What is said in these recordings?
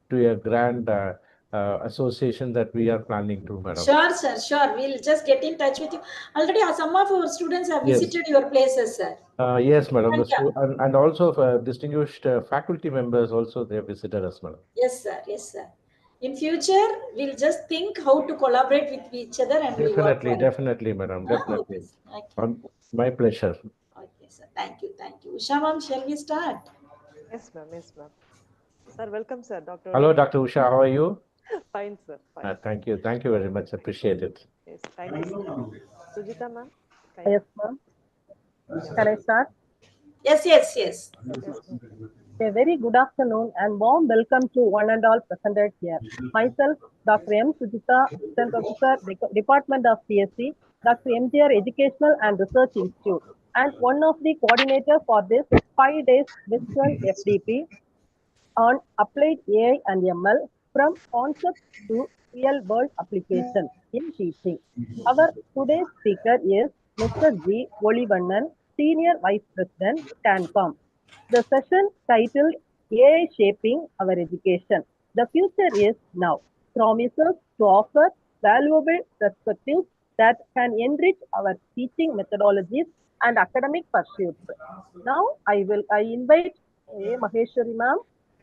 to a grand association that we are planning to, madam. Sure, sir. Sure. We'll just get in touch with you. Already, some of our students have Yes. visited your places, sir. Yes, madam. And, And also distinguished faculty members also they have visited us, madam. yes, sir. Yes, sir. In future, we'll just think how to collaborate with each other and we'll work Definitely, for it. definitely, madam. Okay, Definitely. sir. Okay. My pleasure. Okay, sir. Thank you. Thank you. Usha ma'am, shall we start? Yes, ma'am. Yes, ma'am. Sir, welcome, sir. Dr. Hello, Dr. Usha. How are you? Fine, sir. Fine. Thank you. Thank you very much. Appreciate it. Yes, thank you, sir. Sujita, ma'am. Yes, ma'am. Can I start? Yes, yes, yes. Yes, ma'am. A very good afternoon and warm welcome to one and all presented here. Myself, Dr. M. Sujita, Assistant Professor, Department of CSC, Dr. MGR Educational and Research Institute, and one of the coordinators for this 5 days virtual FDP on applied AI and ML from concept to real world application in teaching. Our today's speaker is Mr. G. Volivannan, Senior Vice President, CANCOM. The session titled AI Shaping Our Education. The future is now promises to offer valuable perspectives that can enrich our teaching methodologies and academic pursuits. Now I invite A. Maheshwari ma'am,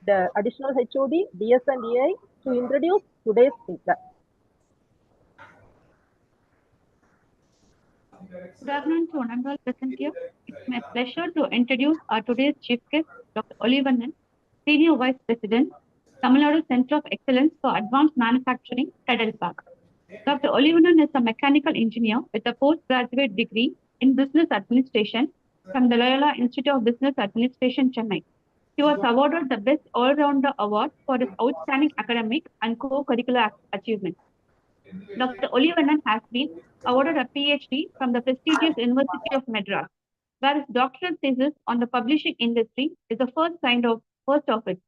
the additional HOD, DS and AI, to introduce today's speaker. Good afternoon to one and all present here. It's my pleasure to introduce our today's chief guest, Dr. Olivannan, Senior Vice President, Tamil Nadu Center of Excellence for Advanced Manufacturing, Tidal Park. Dr. Olivannan is a mechanical engineer with a postgraduate degree in business administration from the Loyola Institute of Business Administration, Chennai. He was awarded the Best All-Rounder Award for his outstanding academic and co-curricular achievements. Dr. Olivannan has been awarded a PhD from the prestigious University of Madras, where his doctoral thesis on the publishing industry is the first of it.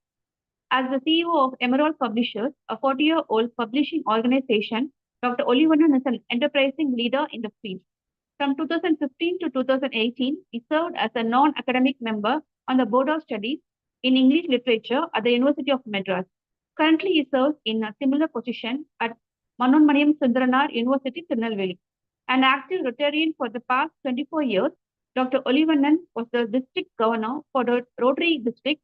As the CEO of Emerald Publishers, a 40-year-old publishing organization, Dr. Olivannan is an enterprising leader in the field. From 2015 to 2018, he served as a non-academic member on the Board of Studies in English Literature at the University of Madras. Currently, he serves in a similar position at Manonmaniam Sundaranar University, Tirunelveli. An active Rotarian for the past 24 years, Dr. Olivannan was the district governor for the Rotary District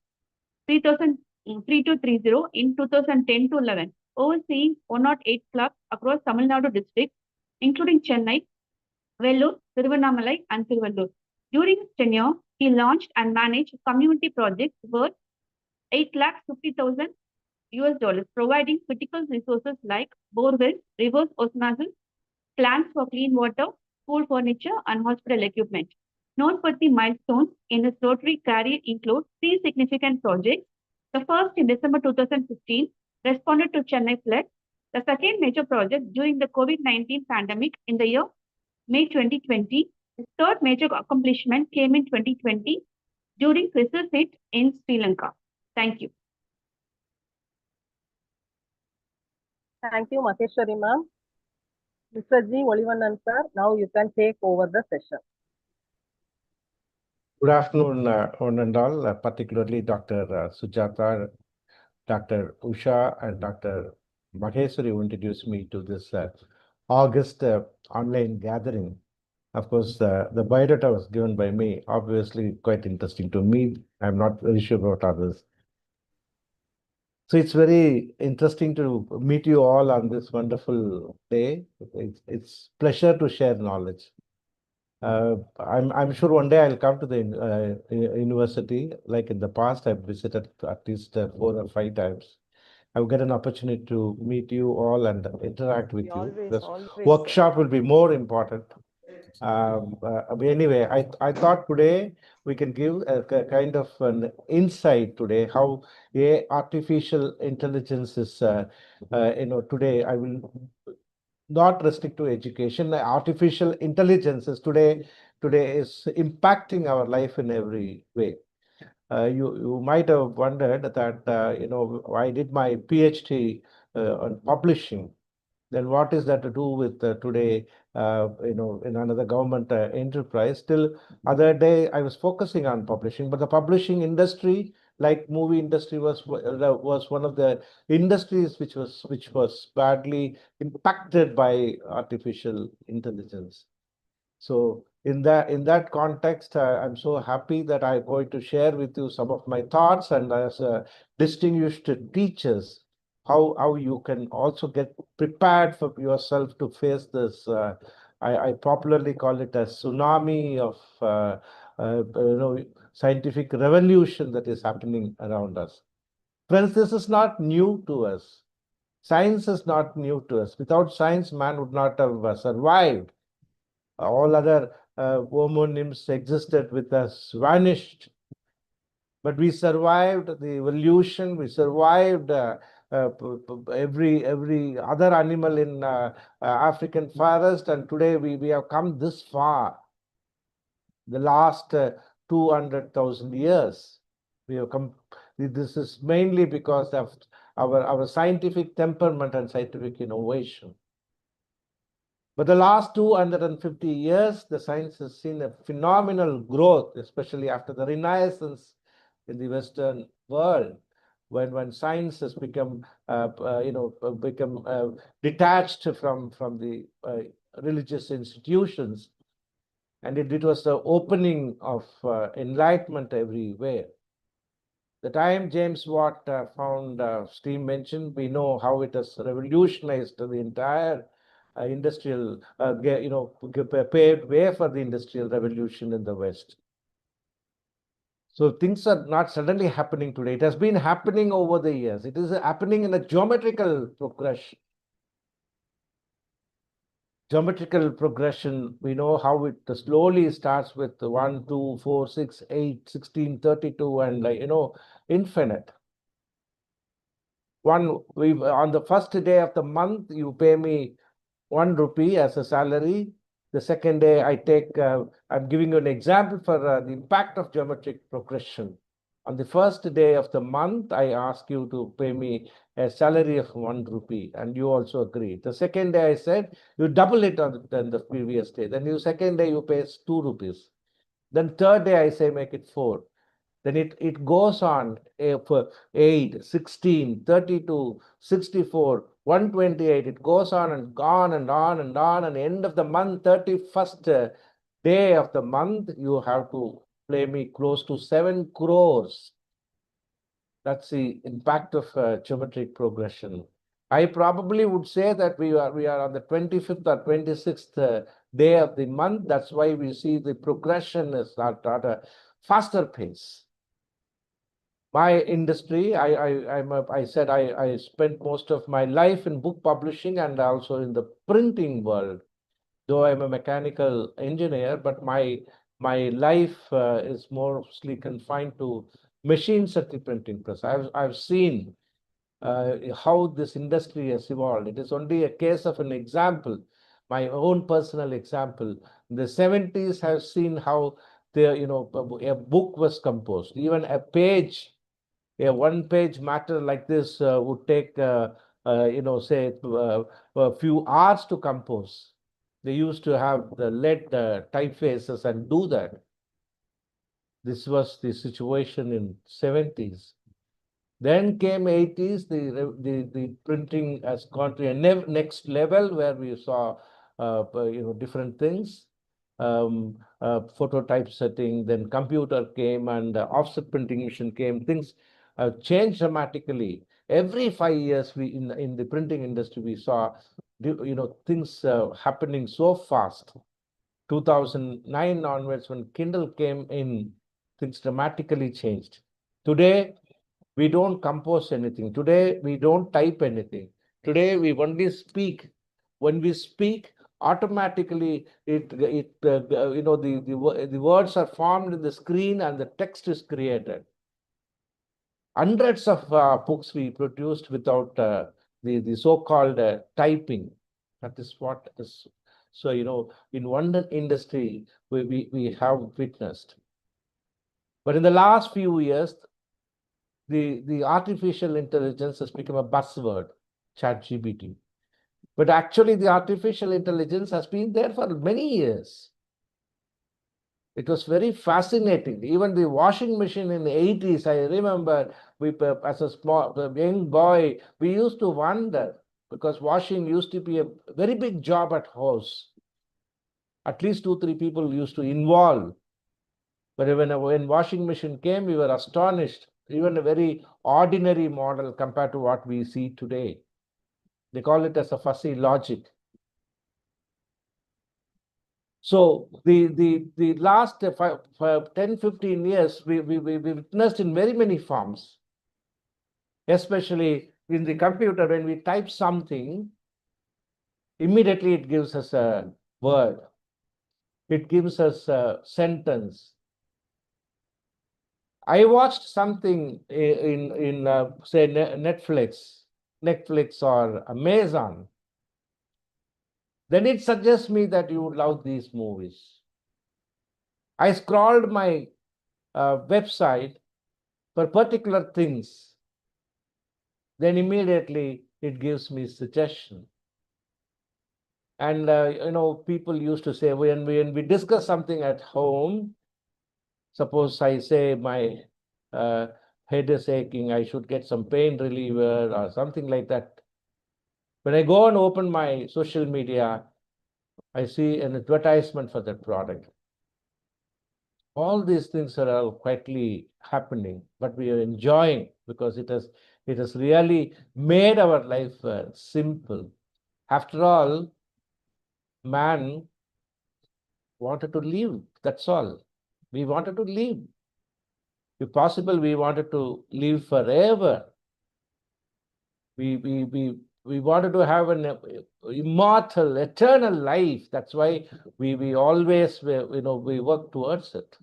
3230 in 2010 to 11, overseeing 108 clubs across Tamil Nadu districts, including Chennai, Vellore, Tiruvannamalai, and Tiruvallur. During his tenure, he launched and managed community projects worth $850,000 US, providing critical resources like borewells, reverse osmosis, plants for clean water, school furniture, and hospital equipment. Noteworthy milestones in his Rotary career include 3 significant projects. The first in December 2015 responded to Chennai flood. The second major project during the COVID-19 pandemic in the year May 2020. His third major accomplishment came in 2020 during crisis hit in Sri Lanka. Thank you. Thank you, Maheshwari ma'am. Mr. G. Volivannan sir, now you can take over the session. Good afternoon, one and all, particularly Dr. Sujata, Dr. Usha, and Dr. Maheshwari who introduced me to this August online gathering. Of course, the biodata was given by me, obviously quite interesting to me. I'm not very sure about others. So it's very interesting to meet you all on this wonderful day. It's pleasure to share knowledge. I'm sure one day I'll come to the university. Like in the past, I've visited at least 4 or 5 times. I'll get an opportunity to meet you all and interact with you. This workshop will be more important. Anyway, I thought today we can give a kind of an insight today how artificial intelligence is, today I will not restrict to education. Artificial intelligence is today is impacting our life in every way. You might have wondered that I did my PhD on publishing. Then what is that to do with today? In another government enterprise. Still, other day I was focusing on publishing, but the publishing industry like movie industry was one of the industries which was badly impacted by artificial intelligence. So in that context, I'm so happy that I'm going to share with you some of my thoughts, and as distinguished teachers, how you can also get prepared for yourself to face this. I popularly call it a tsunami of scientific revolution that is happening around us. Friends, this is not new to us. Science is not new to us. Without science, man would not have survived. All other homonyms existed with us, vanished. But we survived the evolution. We survived every other animal in African forest, and today we have come this far. The last 200,000 years, we have come. This is mainly because of our scientific temperament and scientific innovation. But the last 250 years, the science has seen a phenomenal growth, especially after the Renaissance in the Western world, when science has become, detached from the religious institutions, and it was the opening of enlightenment everywhere. The time James Watt found steam engine, we know how it has revolutionized the entire industrial, paved way for the industrial revolution in the West. So things are not suddenly happening today. It has been happening over the years. It is happening in a geometrical progression. Geometrical progression, we know how it slowly starts with 1, 2, 4, 6, 8, 16, 32, and infinite. On the first day of the month, you pay me 1 rupee as a salary. The second day I'm giving you an example for the impact of geometric progression. On the first day of the month, I ask you to pay me a salary of 1 rupee, and you also agree. The second day I said, you double it on the previous day. Then the second day you pay 2 rupees. Then third day I say make it 4. Then it goes on for 8, 16, 32, 64, 128. It goes on and on and on and on. And end of the month, 31st day of the month, you have to pay me close to 7 crores. That's the impact of geometric progression. I probably would say that we are on the 25th or 26th day of the month. That's why we see the progression is at a faster pace. My industry, I said I spent most of my life in book publishing and also in the printing world. Though I'm a mechanical engineer, but my life is mostly confined to machines at the printing press. I've seen how this industry has evolved. It is only a case of an example, my own personal example. In the 70s, have seen how a book was composed. Even a page, a one-page matter like this would take, say, a few hours to compose. They used to have the lead typefaces and do that. This was the situation in 70s. Then came 80s, the printing has gone to a next level where we saw different things. Photo typesetting, then computer came, and offset printing machine came. Things changed dramatically. Every 5 years, we in the printing industry we saw things happening so fast. 2009 onwards, when Kindle came in, things dramatically changed. Today, we don't compose anything. Today, we don't type anything. Today, we only speak. When we speak, automatically the words are formed in the screen and the text is created. Hundreds of books we produced without the so-called typing. That is what is. So, in one industry, we have witnessed. But in the last few years, the artificial intelligence has become a buzzword, ChatGPT. But actually, the artificial intelligence has been there for many years. It was very fascinating. Even the washing machine in the 80s, I remember as a young boy, we used to wonder because washing used to be a very big job at house. At least 2, 3 people used to involve. But when washing machine came, we were astonished. Even a very ordinary model compared to what we see today. They call it as a fuzzy logic. So the last 10, 15 years, we witnessed in very many forms, especially in the computer. When we type something, immediately it gives us a word. It gives us a sentence. I watched something in say Netflix or Amazon. Then it suggests me that you would love these movies. I scrolled my website for particular things. Then immediately it gives me suggestion. And people used to say when we discuss something at home, suppose I say my head is aching, I should get some pain reliever or something like that. When I go and open my social media, I see an advertisement for that product. All these things are all quietly happening, but we are enjoying because it has really made our life simple. After all, man wanted to live. That's all. We wanted to live. If possible, we wanted to live forever. We wanted to have an immortal, eternal life. That's why we always we work towards it.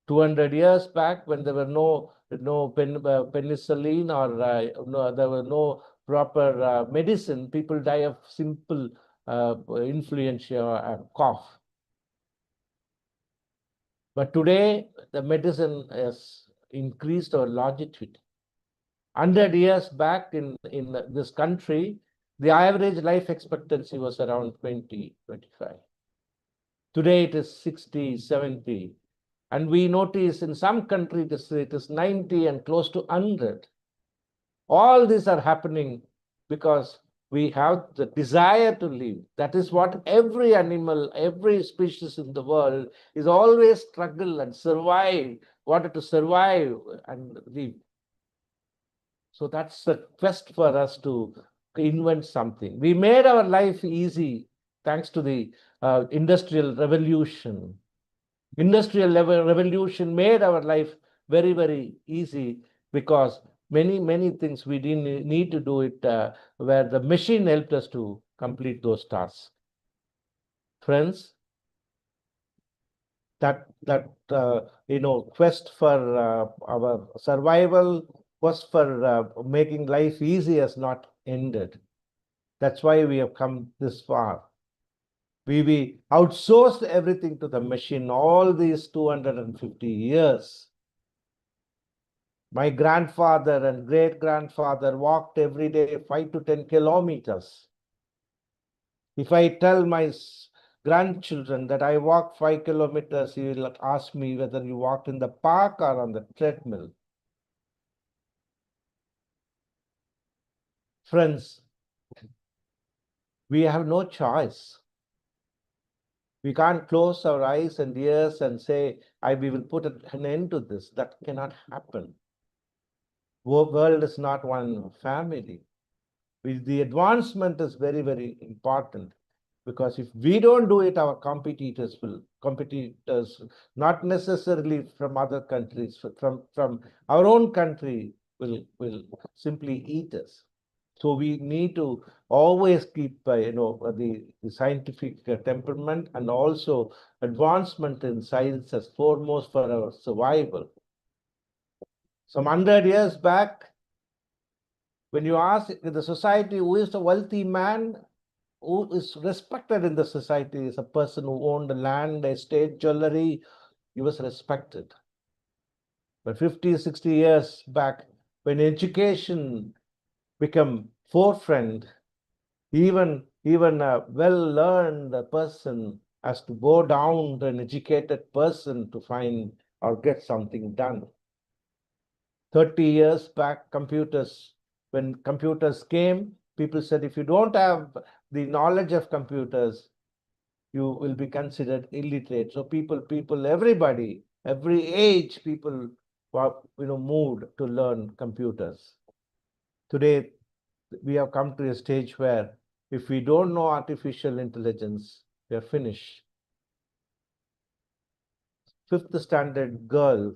200 years back, when there were no penicillin or there were no proper medicine, people die of simple influenza cough. But today, the medicine has increased our longevity. 100 years back in this country, the average life expectancy was around 20, 25. Today, it is 60, 70. And we notice in some countries it is 90 and close to 100. All these are happening because we have the desire to live. That is what every animal, every species in the world is always struggle and survive, wanted to survive and live. So that's the quest for us to invent something. We made our life easy thanks to the industrial revolution. Industrial revolution made our life very, very easy because many things we didn't need to do it where the machine helped us to complete those tasks. Friends, that quest for our survival, quest for making life easy has not ended. That's why we have come this far. We outsourced everything to the machine all these 250 years. My grandfather and great-grandfather walked every day 5 to 10 kilometers. If I tell my grandchildren that I walk 5 kilometers, he will ask me whether you walked in the park or on the treadmill. Friends, we have no choice. We can't close our eyes and ears and say, we will put an end to this. That cannot happen. World is not one family. The advancement is very, very important because if we don't do it, our competitors, not necessarily from other countries, from our own country will simply eat us. So we need to always keep, the scientific temperament and also advancement in science as foremost for our survival. Some 100 years back, when you ask the society who is the wealthy man, who is respected in the society, is a person who owned land, estate, jewelry, he was respected. But 50, 60 years back, when education became forefront, even a well-learned person has to go down to an educated person to find or get something done. 30 years back, when computers came, people said, if you don't have the knowledge of computers, you will be considered illiterate. So everybody, every age, people were, moved to learn computers. Today, we have come to a stage where if we don't know artificial intelligence, we are finished. Fifth standard girl,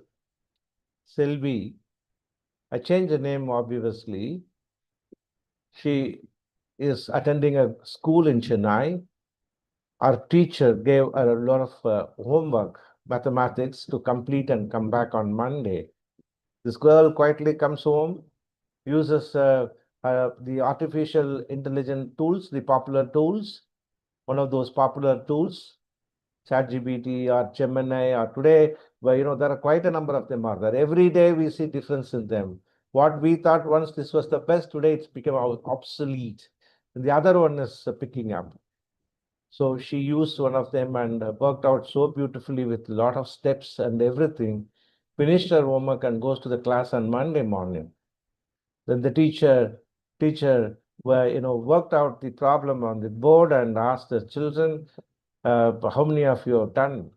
Selvi, I changed the name obviously. She is attending a school in Chennai. Our teacher gave her a lot of homework, mathematics, to complete and come back on Monday. This girl quietly comes home, uses the artificial intelligence tools, the popular tools, one of those popular tools, ChatGPT or Gemini, or today, well, there are quite a number of them are there. Every day we see difference in them. What we thought once this was the best, today it's become obsolete. And the other one is picking up. So she used one of them and worked out so beautifully with a lot of steps and everything, finished her homework and goes to the class on Monday morning. Then the teacher worked out the problem on the board and asked the children, how many of you have done?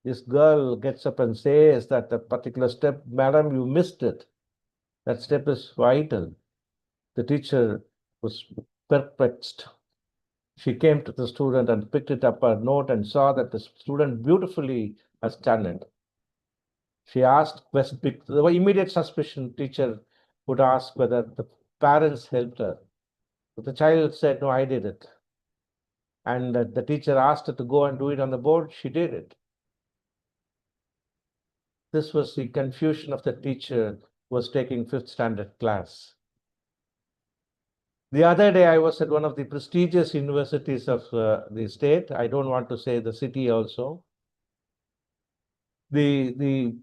This girl gets up and says that the particular step, madam, you missed it. That step is vital. The teacher was perplexed. She came to the student and picked it up a note and saw that the student beautifully has done it. She asked, the immediate suspicion teacher would ask whether the parents helped her. But the child said, no, I did it. And the teacher asked her to go and do it on the board. She did it. This was the confusion of the teacher who was taking 5th standard class. The other day, I was at one of the prestigious universities of the state. I don't want to say the city also. The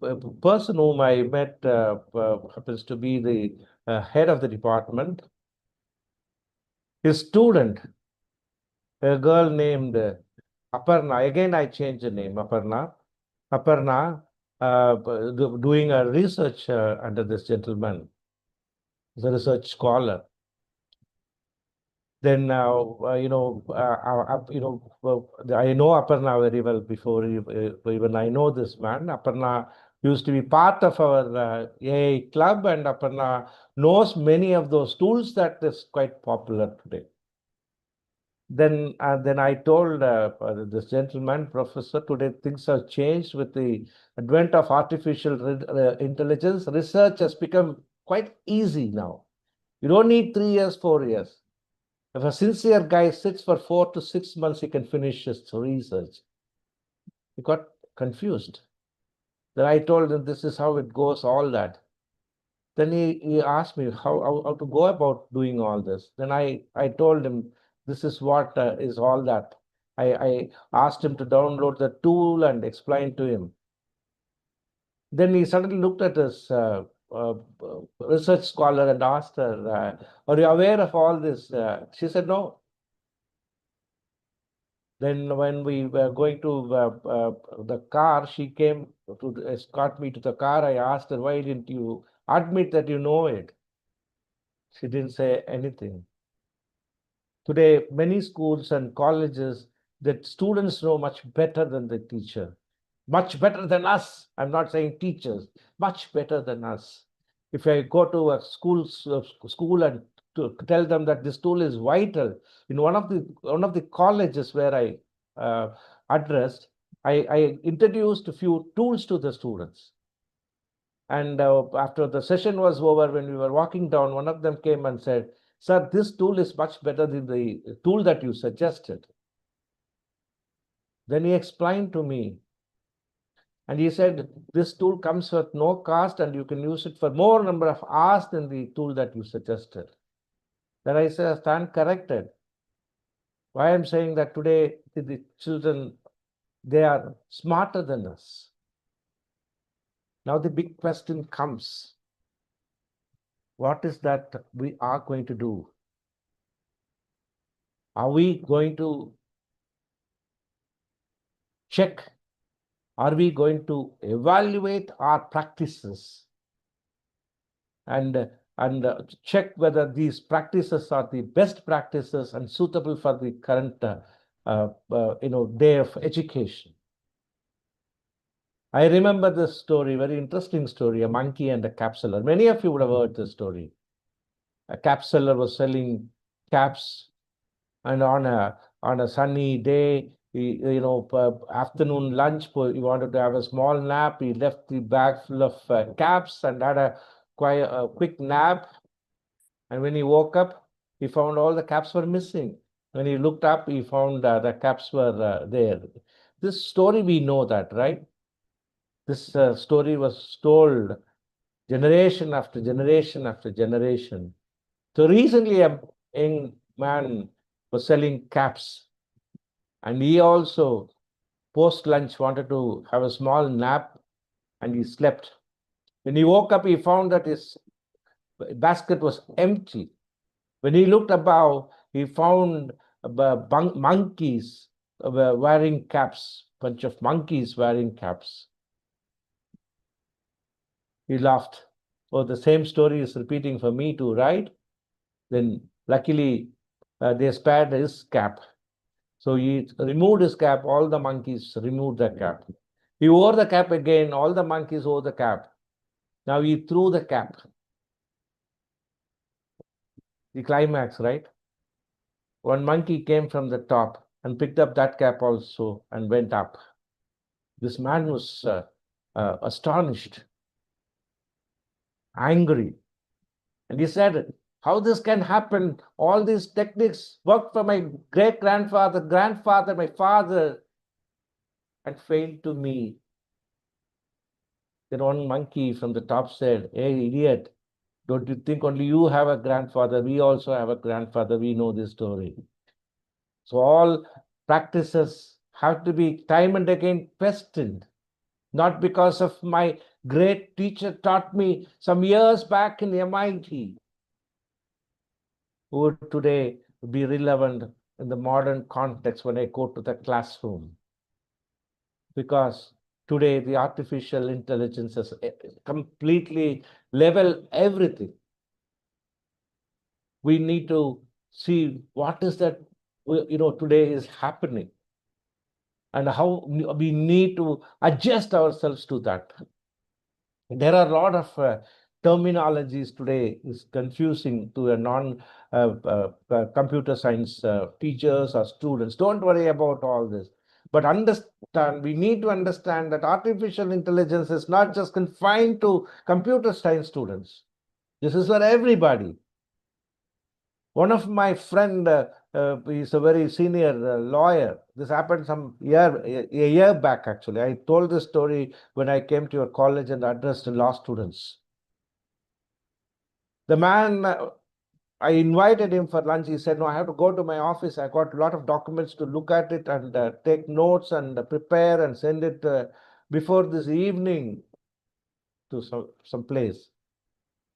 person whom I met happens to be the head of the department. His student, a girl named Aparna, again I changed the name, Aparna, doing a research under this gentleman, the research scholar. Then I know Aparna very well before even I know this man. Aparna used to be part of our AI club, and Aparna knows many of those tools that is quite popular today. Then I told this gentleman, professor, today things have changed with the advent of artificial intelligence. Research has become quite easy now. You don't need 3 years, 4 years. If a sincere guy sits for 4 to 6 months, he can finish his research. He got confused. Then I told him this is how it goes, all that. Then he asked me how to go about doing all this. Then I told him this is what is all that. I asked him to download the tool and explain to him. Then he suddenly looked at his research scholar and asked her, are you aware of all this? She said, no. Then when we were going to the car, she came to escort me to the car. I asked her, why didn't you admit that you know it? She didn't say anything. Today, many schools and colleges, that students know much better than the teacher, much better than us. I'm not saying teachers, much better than us. If I go to a school and to tell them that this tool is vital, in one of the colleges where I addressed, I introduced a few tools to the students. And after the session was over, when we were walking down, one of them came and said, sir, this tool is much better than the tool that you suggested. Then he explained to me, and he said, this tool comes with no cost and you can use it for more number of hours than the tool that you suggested. Then I said, stand corrected. Why I'm saying that today, the children, they are smarter than us. Now the big question comes, what is that we are going to do? Are we going to check, are we going to evaluate our practices and check whether these practices are the best practices and suitable for the current day of education. I remember this story, very interesting story, a monkey and a cap seller. Many of you would have heard this story. A cap seller was selling caps, and on a sunny day, afternoon lunch, he wanted to have a small nap. He left the bag full of caps and had a quick nap. And when he woke up, he found all the caps were missing. When he looked up, he found the caps were there. This story, we know that, right? This story was told generation after generation after generation. So recently, a young man was selling caps, and he also, post lunch, wanted to have a small nap, and he slept. When he woke up, he found that his basket was empty. When he looked above, he found monkeys wearing caps, bunch of monkeys wearing caps. He laughed. Oh, the same story is repeating for me too, right? Then luckily, they spared his cap. So he removed his cap, all the monkeys removed the cap. He wore the cap again, all the monkeys wore the cap. Now he threw the cap. The climax, right? One monkey came from the top and picked up that cap also and went up. This man was astonished, angry. And he said, how this can happen? All these techniques worked for my great-grandfather, grandfather, my father, and failed to me. Then one monkey from the top said, hey, idiot, don't you think only you have a grandfather? We also have a grandfather. We know this story. So all practices have to be time and again questioned, not because of my great teacher taught me some years back in MIT, would today be relevant in the modern context when I go to the classroom. Because today the artificial intelligence has completely leveled everything. We need to see what is that today is happening and how we need to adjust ourselves to that. There are a lot of terminologies today is confusing to a non-computer science teachers or students. Don't worry about all this. But understand, we need to understand that artificial intelligence is not just confined to computer science students. This is for everybody. One of my friend, he's a very senior lawyer. This happened a year back, actually. I told this story when I came to your college and addressed law students. The man, I invited him for lunch. He said, no, I have to go to my office. I got a lot of documents to look at it and take notes and prepare and send it before this evening to some place.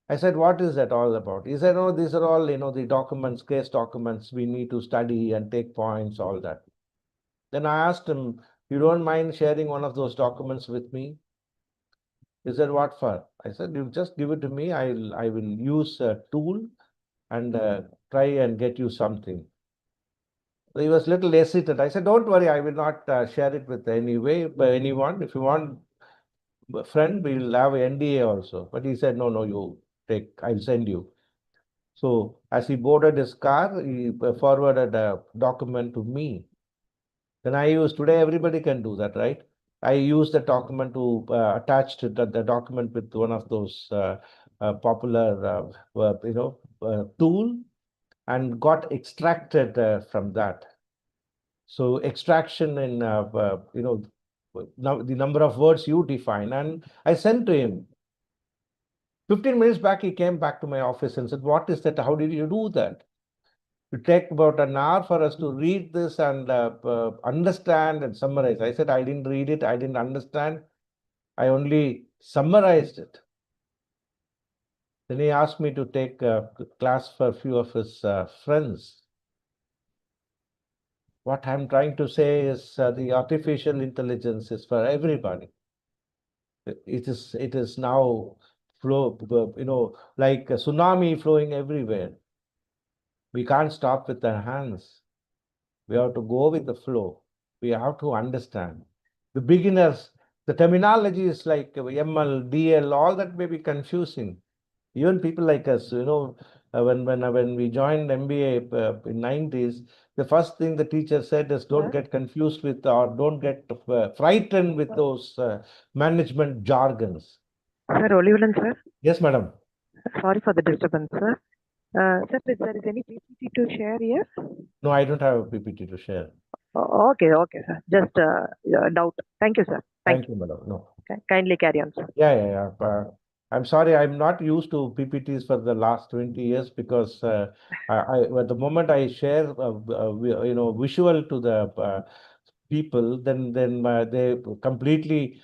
I said, what is that all about? He said, oh, these are all, the documents, case documents we need to study and take points, all that. Then I asked him, you don't mind sharing one of those documents with me? He said, what for? I said, you just give it to me. I will use a tool and try and get you something. So he was a little hesitant. I said, don't worry, I will not share it with anyone. If you want, friend, we'll have an NDA also. But he said, no, you take, I'll send you. So as he boarded his car, he forwarded a document to me. Then I use, today everybody can do that, right? I use the document to attach to the document with one of those popular, tool and got extracted from that. So extraction in, now the number of words you define, and I sent to him. 15 minutes back, he came back to my office and said, what is that? How did you do that? It take about an hour for us to read this and understand and summarize. I said, I didn't read it. I didn't understand. I only summarized it. Then he asked me to take a class for a few of his friends. What I'm trying to say is the artificial intelligence is for everybody. It is now flow, like a tsunami flowing everywhere. We can't stop with our hands. We have to go with the flow. We have to understand. The beginners, the terminology is like ML, DL, all that may be confusing. Even people like us, when we joined MBA in 90s, the first thing the teacher said is don't get confused with or don't get frightened with those management jargons. Sir, Olivalan, sir. Yes, madam. Sorry for the disturbance, sir. Sir, if there is any PPT to share here? No, I don't have a PPT to share. Okay, sir. Just doubt. Thank you, sir. Thank you, madam. No. Okay. Kindly carry on, sir. Yeah. I'm sorry, I'm not used to PPTs for the last 20 years because at the moment I share, visual to the people, then they completely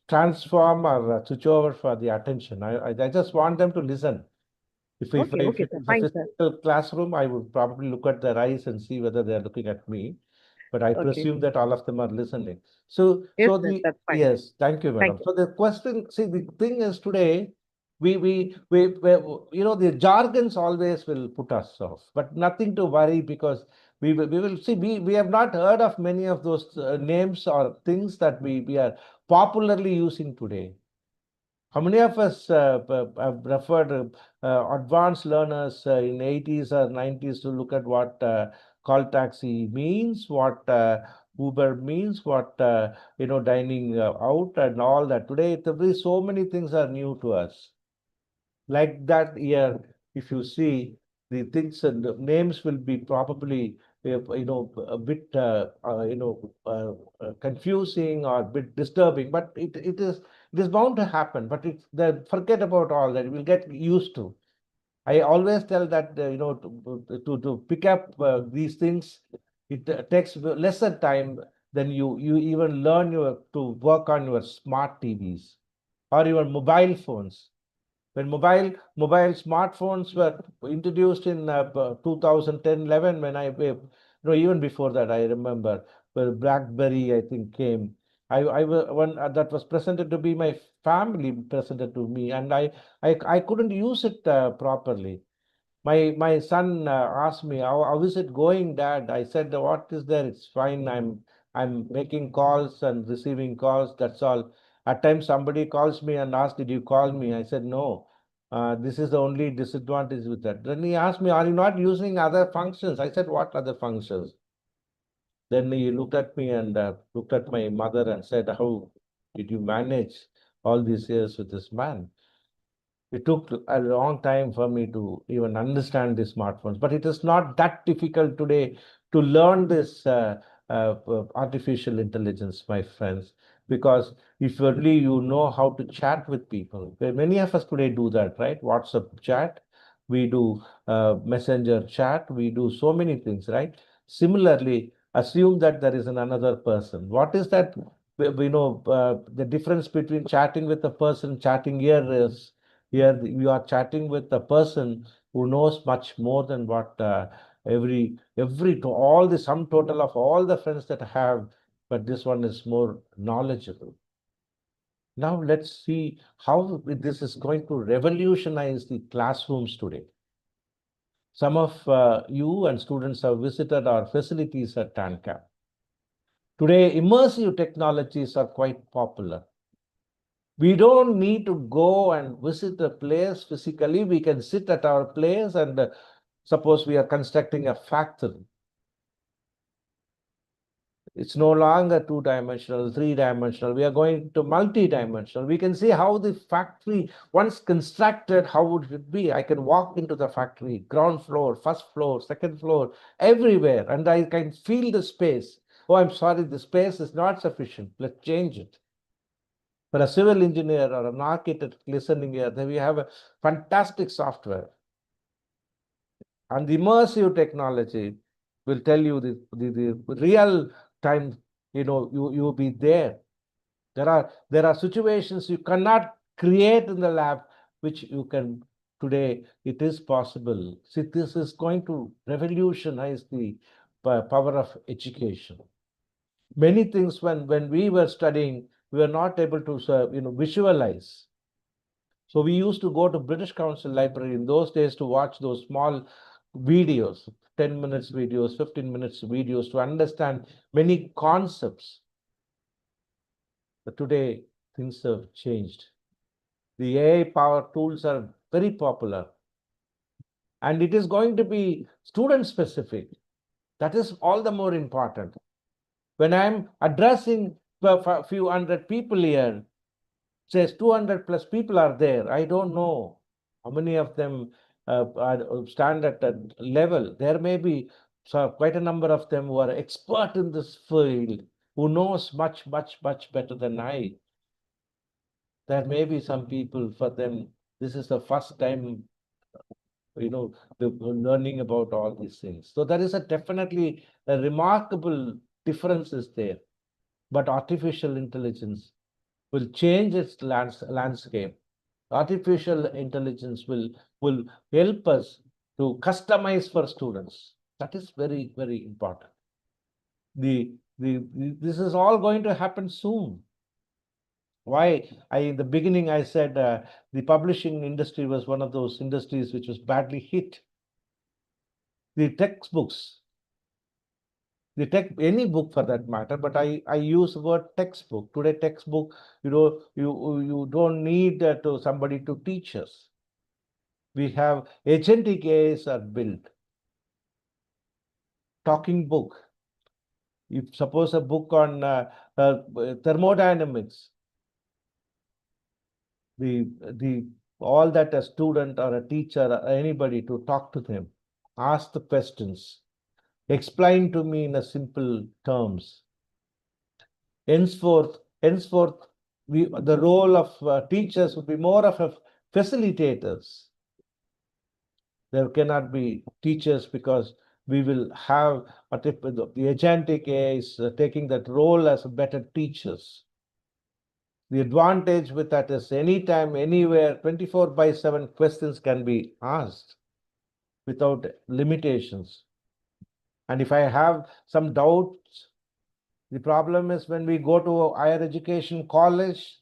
transform or switch over for the attention. I just want them to listen. If Okay, if sir. it's a Fine, sir. physical classroom, I would probably look at their eyes and see whether they're looking at me. But I Okay. presume that all of them are listening. So, Yes, so sir, the that's fine. yes, thank you, madam. Thank you. So the question, see, the thing is today, we the jargons always will put us off, but nothing to worry because we will see. We have not heard of many of those names or things that we are popularly using today. How many of us have referred advanced learners in 80s or 90s to look at what call taxi means, what Uber means, what dining out and all that. Today, so many things are new to us. Like that year, if you see the things and the names will be probably a bit confusing or a bit disturbing, but it is bound to happen. But forget about all that. We'll get used to. I always tell that to pick up these things, it takes lesser time than you even learn to work on your smart TVs or your mobile phones. When mobile smartphones were introduced in 2010-11, when even before that, I remember BlackBerry, I think, came. When that was presented to be my family presented to me, and I couldn't use it properly. My son asked me, how is it going, Dad? I said, what is there? It's fine. I'm making calls and receiving calls. That's all. At times somebody calls me and asks, did you call me? I said, no. This is the only disadvantage with that. Then he asked me, are you not using other functions? I said, what other functions? Then he looked at me and looked at my mother and said, how did you manage all these years with this man? It took a long time for me to even understand the smartphones, but it is not that difficult today to learn this artificial intelligence, my friends, because if only you know how to chat with people. Many of us today do that, right? WhatsApp chat, we do messenger chat, we do so many things, right? Similarly, assume that there is another person. What is that? The difference between chatting with a person, chatting here you are chatting with a person who knows much more than what all the sum total of all the friends that I have, but this one is more knowledgeable. Now let's see how this is going to revolutionize the classrooms today. Some of you and students have visited our facilities at TANCAP. Today, immersive technologies are quite popular. We don't need to go and visit a place physically. We can sit at our place and suppose we are constructing a factory. It's no longer two-dimensional, three-dimensional. We are going to multi-dimensional. We can see how the factory, once constructed, how would it be? I can walk into the factory, ground floor, first floor, second floor, everywhere, and I can feel the space. Oh, I'm sorry, the space is not sufficient. Let's change it. For a civil engineer or an architect listening here, then we have a fantastic software. And the immersive technology will tell you the real time, you'll be there. There are situations you cannot create in the lab, which you can today. It is possible. See, this is going to revolutionize the power of education. Many things when we were studying, we were not able to visualize. So we used to go to British Council Library in those days to watch those small videos, 10 minutes videos, 15 minutes videos, to understand many concepts. But today, things have changed. The AI power tools are very popular. And it is going to be student specific. That is all the more important. When I'm addressing a few hundred people here, says 200 plus people are there. I don't know how many of them stand at that level. There may be quite a number of them who are expert in this field, who knows much better than I. There may be some people, for them, this is the first time, learning about all these things. So there is definitely a remarkable difference is there. But artificial intelligence will change its landscape. Artificial intelligence will help us to customize for students. That is very, very important. This is all going to happen soon. Why? In the beginning, I said the publishing industry was one of those industries which was badly hit. The textbooks, any book for that matter, but I use the word textbook. Today, textbook, you don't need to somebody to teach us. We have agentic AIs are built. Talking book. If suppose a book on thermodynamics, all that a student or a teacher or anybody to talk to them, ask the questions, explain to me in a simple terms. Henceforth, the role of teachers would be more of a facilitators. There cannot be teachers because we will have the agentic AI is taking that role as better teachers. The advantage with that is anytime, anywhere, 24/7 questions can be asked without limitations. And if I have some doubts, the problem is when we go to higher education college,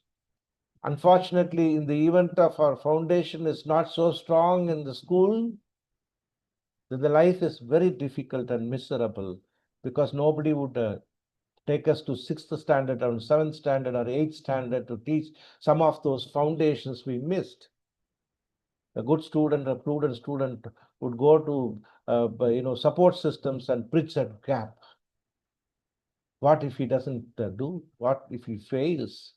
unfortunately, in the event of our foundation is not so strong in the school, then the life is very difficult and miserable because nobody would take us to sixth standard or seventh standard or eighth standard to teach some of those foundations we missed. A good student, a prudent student would go to support systems and bridge that gap. What if he doesn't do? What if he fails?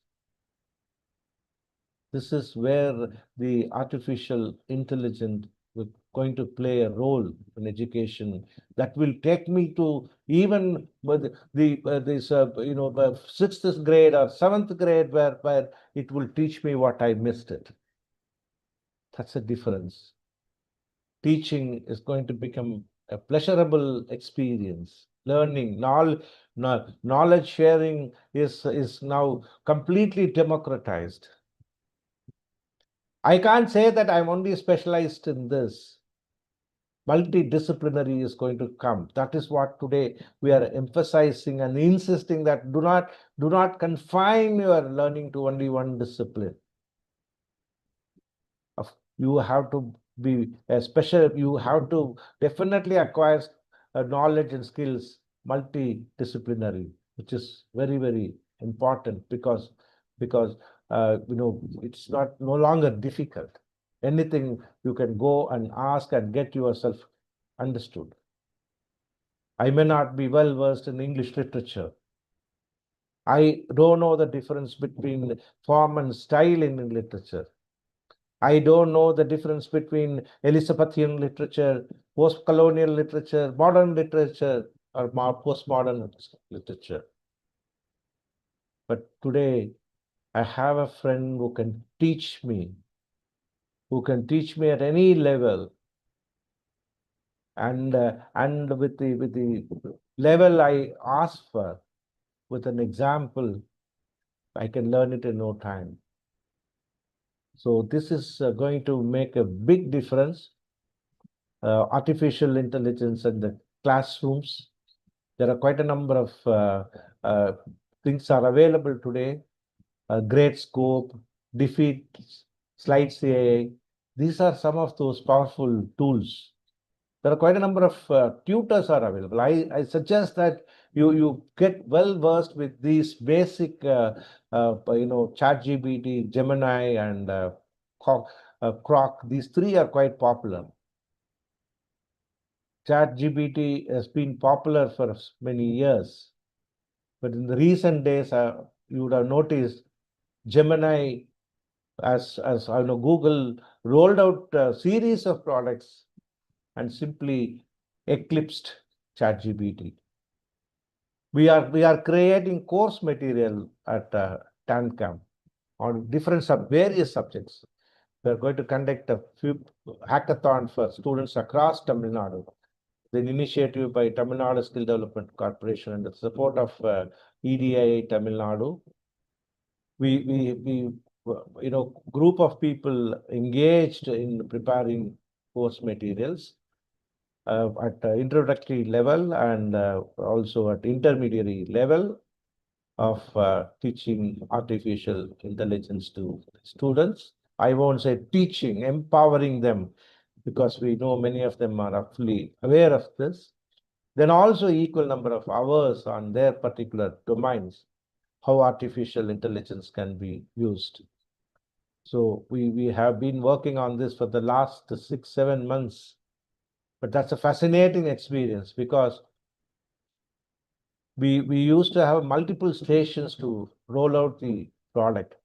This is where the artificial intelligence is going to play a role in education that will take me to even the sixth grade or seventh grade where it will teach me what I missed it. That's a difference. Teaching is going to become a pleasurable experience. Learning, knowledge sharing is now completely democratized. I can't say that I'm only specialized in this. Multidisciplinary is going to come. That is what today we are emphasizing and insisting that do not confine your learning to only one discipline. You have to be a special, you have to definitely acquire knowledge and skills multidisciplinary, which is very, very important because it's no longer difficult. Anything you can go and ask and get yourself understood. I may not be well versed in English literature. I don't know the difference between form and style in literature. I don't know the difference between Elizabethan literature, post-colonial literature, modern literature, or postmodern literature. But today, I have a friend who can teach me at any level, and with the level I ask for, with an example, I can learn it in no time. So this is going to make a big difference. Artificial intelligence in the classrooms, There are quite a number of things are available today. Great Scope, Defeat, Slides AI. These are some of those powerful tools. There are quite a number of tutors are available. I suggest that you get well versed with these basic, ChatGPT, Gemini, and Croc. These three are quite popular. ChatGPT has been popular for many years, but in the recent days, you would have noticed Gemini, as I know, Google rolled out a series of products and simply eclipsed ChatGPT. We are creating course material at TANCAM on various subjects. We are going to conduct a few hackathon for students across Tamil Nadu. The initiative by Tamil Nadu Skill Development Corporation and the support of EDI Tamil Nadu. We group of people engaged in preparing course materials at introductory level and also at intermediary level of teaching artificial intelligence to students. I won't say teaching, empowering them, because we know many of them are fully aware of this. Then also equal number of hours on their particular domains, how artificial intelligence can be used. So we have been working on this for the last 6-7 months. But that's a fascinating experience because we used to have multiple stations to roll out the product.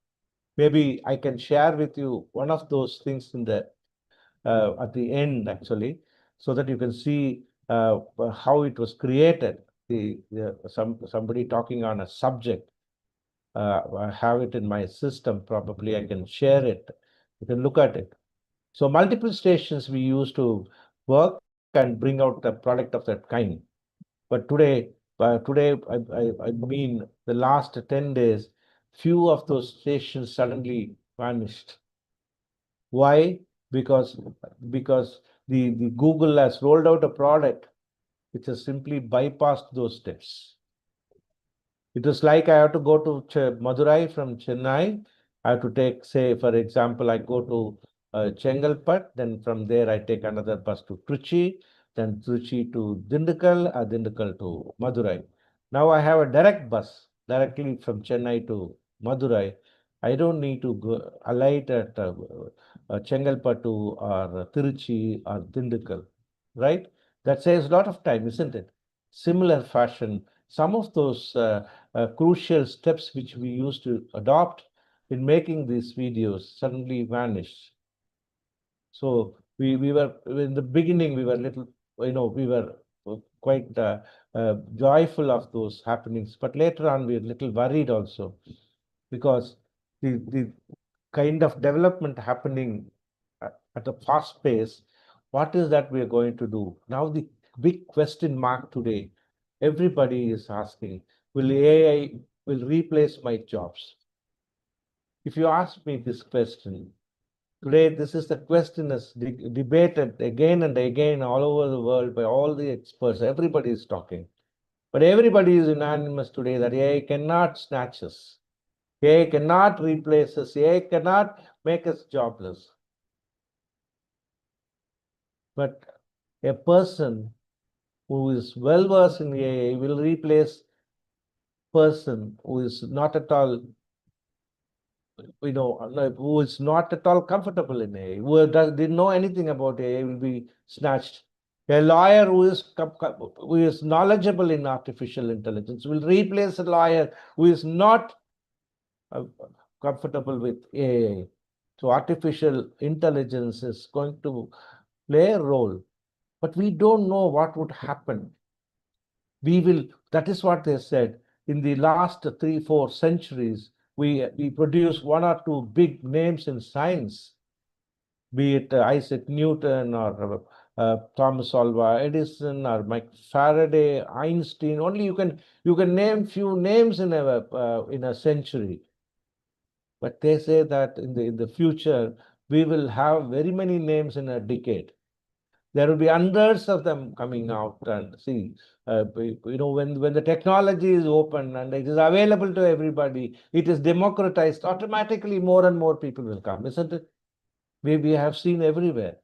Maybe I can share with you one of those things in the at the end, actually, so that you can see how it was created. Somebody talking on a subject. I have it in my system. Probably I can share it. You can look at it. So multiple stations we used to work and bring out a product of that kind. But today, I mean, the last 10 days, few of those stations suddenly vanished. Why? Because the Google has rolled out a product which has simply bypassed those steps. It was like I have to go to Madurai from Chennai. I have to take, say, for example, I go to Chengalpet, then from there I take another bus to Trichy, then Trichy to Dindigul, Dindigul to Madurai. Now I have a direct bus directly from Chennai to Madurai. I don't need to go alight at Chengalpattu or Tiruchi or Dindigul, right? That saves a lot of time, isn't it? Similar fashion, some of those crucial steps which we used to adopt in making these videos suddenly vanished. So we were in the beginning, we were little, we were quite joyful of those happenings, but later on we were little worried also, because the kind of development happening at a fast pace, what is that we are going to do? Now the big question mark today, everybody is asking, will AI will replace my jobs? If you ask me this question, today this is the question is debated again and again all over the world by all the experts. Everybody is talking. But everybody is unanimous today that AI cannot snatch us. AI cannot replace us. AI cannot make us jobless. But a person who is well versed in AI will replace person who is not at all, who is not at all comfortable in AI, who didn't know anything about AI will be snatched. A lawyer who is knowledgeable in artificial intelligence will replace a lawyer who is not comfortable with AI. So artificial intelligence is going to play a role, but we don't know what would happen. That is what they said. In the last 3-4 centuries, we produce one or two big names in science, be it Isaac Newton or Thomas Alva Edison or Mike Faraday, Einstein. Only you can name few names in a century. But they say that in the future we will have very many names in a decade. There will be hundreds of them coming out and see. When the technology is open and it is available to everybody, it is democratized, automatically more and more people will come, isn't it? We have seen everywhere.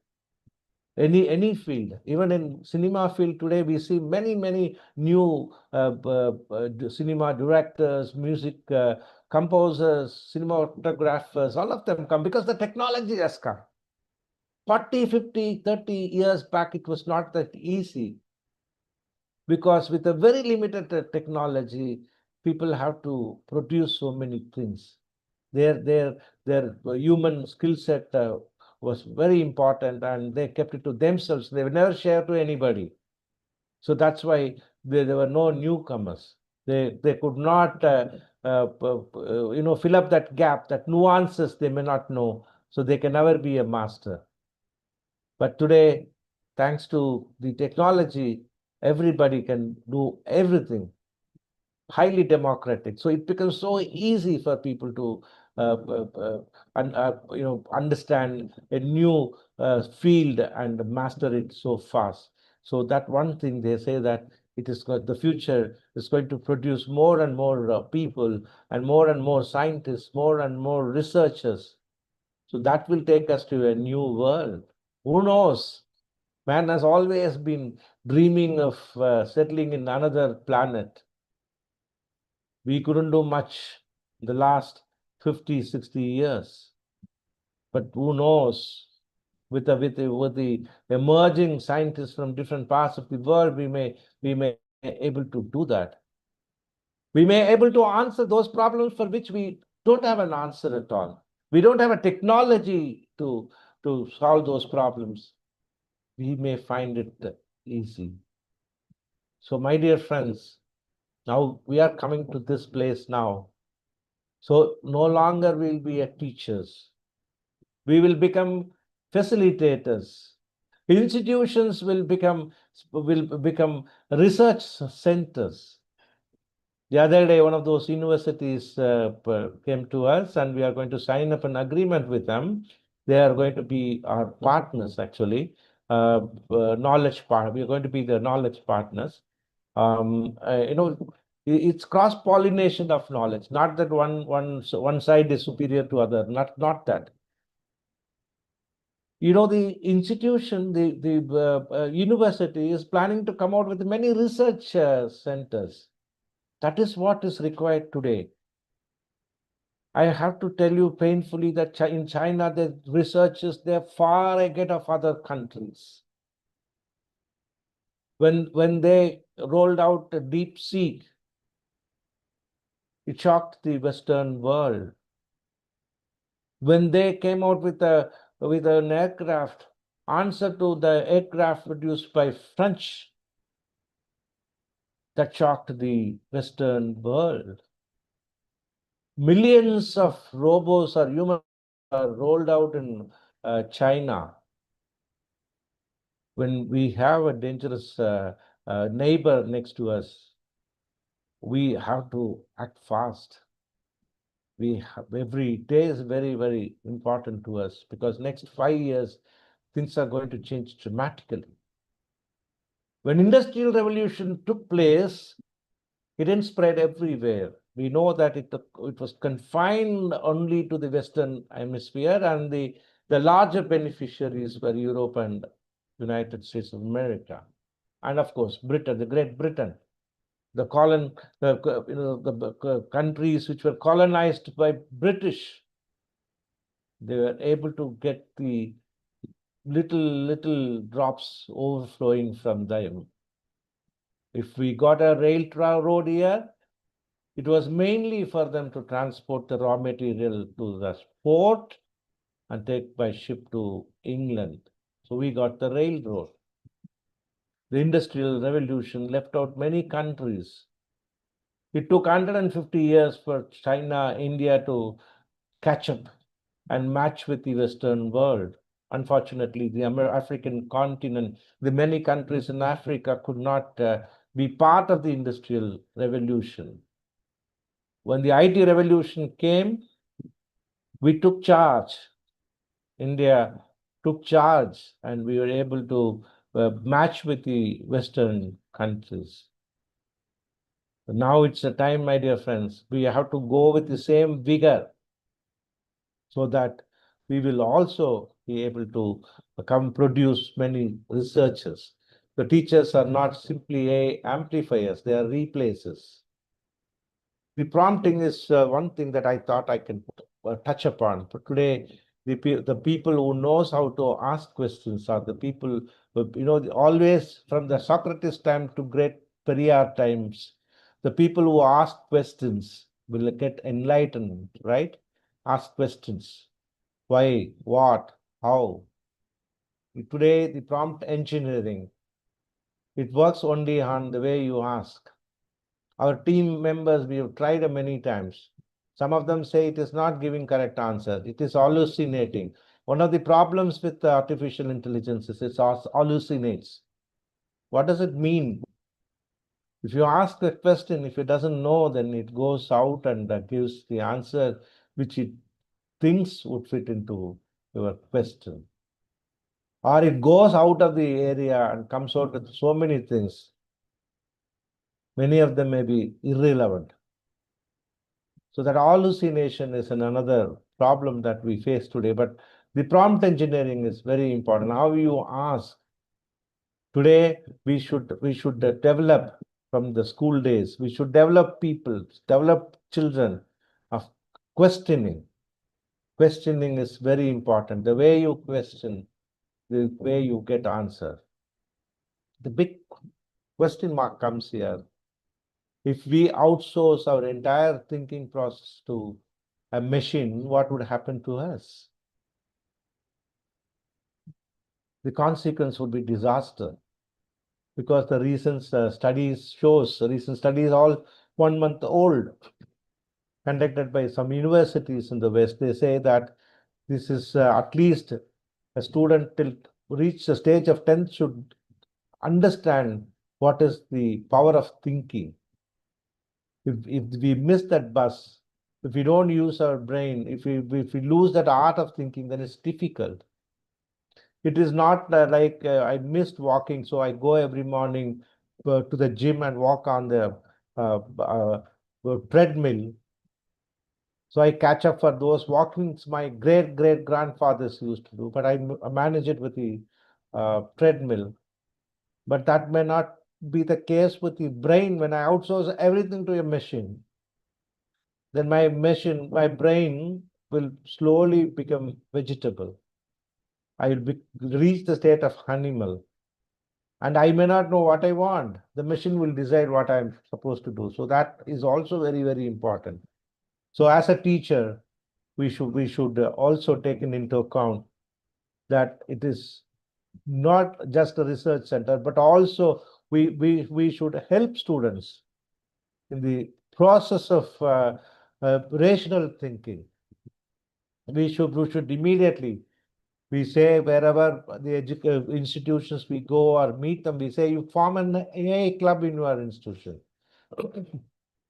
Any field, even in cinema field today, we see many new cinema directors, music composers, cinematographers, all of them come because the technology has come. 40, 50, 30 years back, it was not that easy, because with a very limited technology, people have to produce so many things. Their human skill set was very important, and they kept it to themselves. They would never share to anybody. So that's why there were no newcomers. They could not fill up that gap, that nuances they may not know, so they can never be a master. But today, thanks to the technology, everybody can do everything, highly democratic. So it becomes so easy for people to understand a new field and master it so fast. So that one thing they say, that the future is going to produce more and more people and more scientists, more and more researchers. So that will take us to a new world. Who knows? Man has always been dreaming of settling in another planet. We couldn't do much in the last 50, 60 years. But who knows? With the emerging scientists from different parts of the world, we may able to do that. We may able to answer those problems for which we don't have an answer at all. We don't have a technology to solve those problems. We may find it easy. So, my dear friends, now we are coming to this place now. So no longer will be teachers. We will become facilitators. Institutions will become research centers. The other day, one of those universities came to us, and we are going to sign up an agreement with them. They are going to be our partners, actually. Knowledge part. We are going to be the knowledge partners. It's cross-pollination of knowledge. Not that one side is superior to other. Not that. The institution, the university is planning to come out with many research centers. That is what is required today. I have to tell you painfully that in China, the researchers, they're far ahead of other countries. When they rolled out a DeepSeek, it shocked the Western world. When they came out with an aircraft, answer to the aircraft produced by French, that shocked the Western world. Millions of robots or humans are rolled out in China. When we have a dangerous neighbor next to us, we have to act fast. Every day is very, very important to us, because next 5 years, things are going to change dramatically. When Industrial Revolution took place, it didn't spread everywhere. We know that it was confined only to the Western Hemisphere, and the larger beneficiaries were Europe and United States of America, and of course Britain, the Great Britain, the countries which were colonized by British. They were able to get the little drops overflowing from them. If we got a railroad here, it was mainly for them to transport the raw material to the port and take by ship to England. So we got the railroad. The Industrial Revolution left out many countries. It took 150 years for China, India to catch up and match with the Western world. Unfortunately, the African continent, the many countries in Africa could not be part of the Industrial Revolution. When the IT revolution came, we took charge. India took charge, and we were able to match with the Western countries. Now it's a time, my dear friends, we have to go with the same vigor so that we will also be able to come produce many researchers. The teachers are not simply amplifiers, they are replacers. The prompting is one thing that I thought I can touch upon. But today, the people who knows how to ask questions are the people who, always from the Socrates time to great Periyar times, the people who ask questions will get enlightened, right? Ask questions. Why, what, how? Today, the prompt engineering, it works only on the way you ask. Our team members, we have tried many times. Some of them say it is not giving correct answer. It is hallucinating. One of the problems with the artificial intelligence is it hallucinates. What does it mean? If you ask a question, if it doesn't know, then it goes out and gives the answer which it thinks would fit into your question. Or it goes out of the area and comes out with so many things. Many of them may be irrelevant. So that hallucination is another problem that we face today. But the prompt engineering is very important. How you ask. Today, we should develop from the school days. We should develop people, develop children of questioning. Questioning is very important. The way you question, the way you get answer. The big question mark comes here. If we outsource our entire thinking process to a machine, what would happen to us? The consequence would be disaster, because the recent studies all 1 month old, conducted by some universities in the West. They say that this is at least a student till reach the stage of 10th should understand what is the power of thinking. If we miss that bus, if we don't use our brain, if we lose that art of thinking, then it's difficult. It is not like I missed walking, so I go every morning to the gym and walk on the treadmill. So I catch up for those walkings my great grandfathers used to do, but I manage it with the treadmill. But that may not be the case with the brain. When I outsource everything to a machine, then my brain will slowly become vegetable. I will reach the state of animal. And I may not know what I want. The machine will decide what I'm supposed to do. So that is also very, very important. So as a teacher, we should also take into account that it is not just a research center, but also we should help students in the process of rational thinking. We should immediately, we say wherever the institutions we go or meet them, we say you form an AI club in your institution.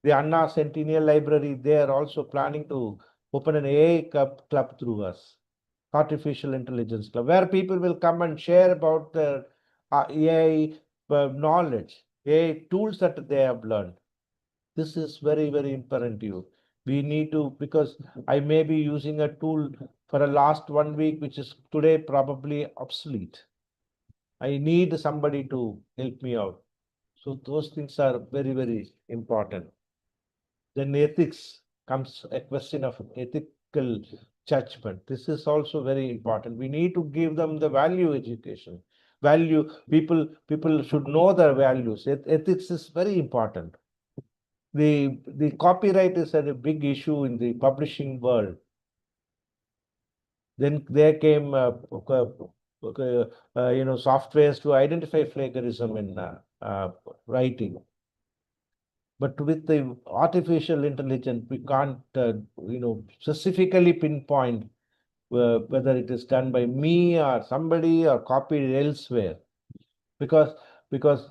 The Anna Centennial Library, they are also planning to open an AI club through us, artificial intelligence club, where people will come and share about their AI knowledge, AI tools that they have learned. This is very, very imperative. We need to, because I may be using a tool for a last 1 week, which is today probably obsolete. I need somebody to help me out. So those things are very, very important. Then ethics comes a question of ethical judgment. This is also very important. We need to give them the value education. People should know their values. Ethics is very important. The copyright is a big issue in the publishing world. Then there came softwares to identify plagiarism in writing. But with the artificial intelligence, we can't specifically pinpoint whether it is done by me or somebody or copied elsewhere. Because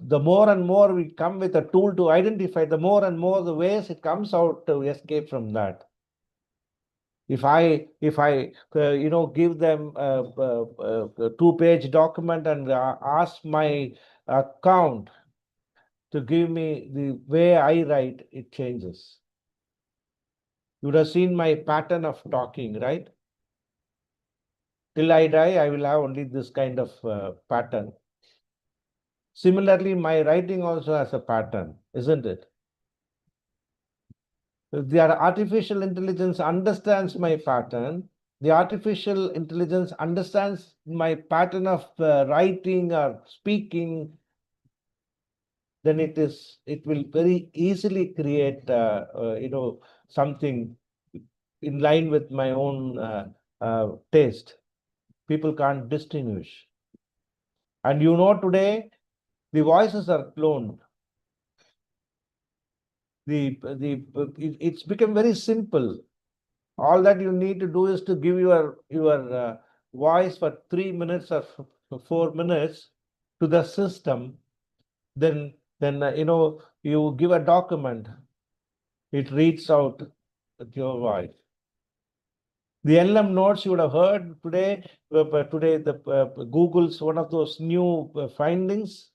the more and more we come with a tool to identify, the more and more the ways it comes out to escape from that. If I give them a 2-page document and ask my account to give me the way I write, it changes. You would have seen my pattern of talking, right? Till I die, I will have only this kind of pattern. Similarly, my writing also has a pattern, isn't it? If the artificial intelligence understands my pattern, the artificial intelligence understands my pattern of writing or speaking, then it will very easily create something in line with my own taste. People can't distinguish. And today the voices are cloned. It's become very simple. All that you need to do is to give your voice for 3 minutes or 4 minutes to the system. Then you give a document, it reads out your voice. The LM notes you would have heard today. Google's one of those new findings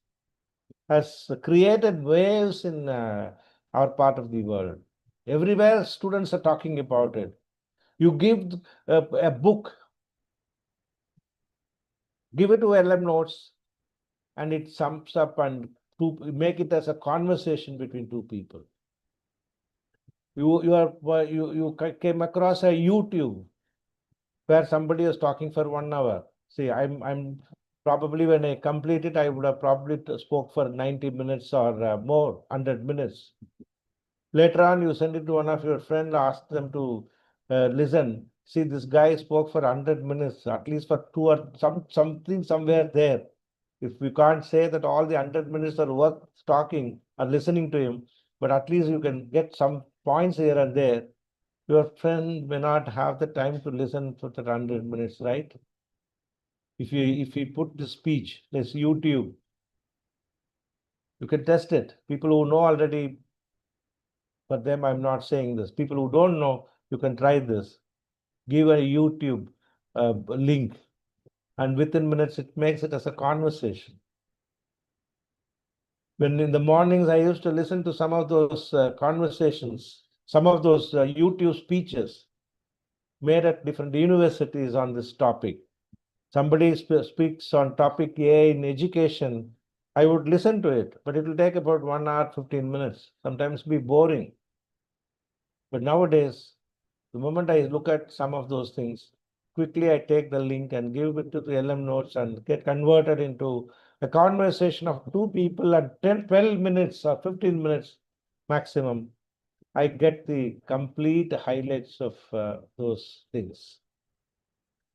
has created waves in our part of the world. Everywhere students are talking about it. You give a book, give it to LM Notes, and it sums up and make it as a conversation between two people. You came across a YouTube where somebody is talking for 1 hour. See, I'm probably, when I complete it, I would have probably spoke for 90 minutes or more, 100 minutes. Later on, you send it to one of your friends, ask them to listen. See, this guy spoke for 100 minutes, at least for 2 or something somewhere there. If we can't say that all the 100 minutes are worth talking or listening to him, but at least you can get some points here and there. Your friend may not have the time to listen for that 100 minutes, right? If you put the speech, there's YouTube. You can test it. People who know already, for them, I'm not saying this. People who don't know, you can try this. Give a YouTube link, and within minutes, it makes it as a conversation. When in the mornings, I used to listen to some of those conversations, some of those YouTube speeches made at different universities on this topic. Somebody speaks on topic A in education, I would listen to it, but it will take about 1 hour, 15 minutes, sometimes be boring. But nowadays, the moment I look at some of those things, quickly I take the link and give it to the LM Notes and get converted into a conversation of two people at 10, 12 minutes or 15 minutes maximum. I get the complete highlights of those things.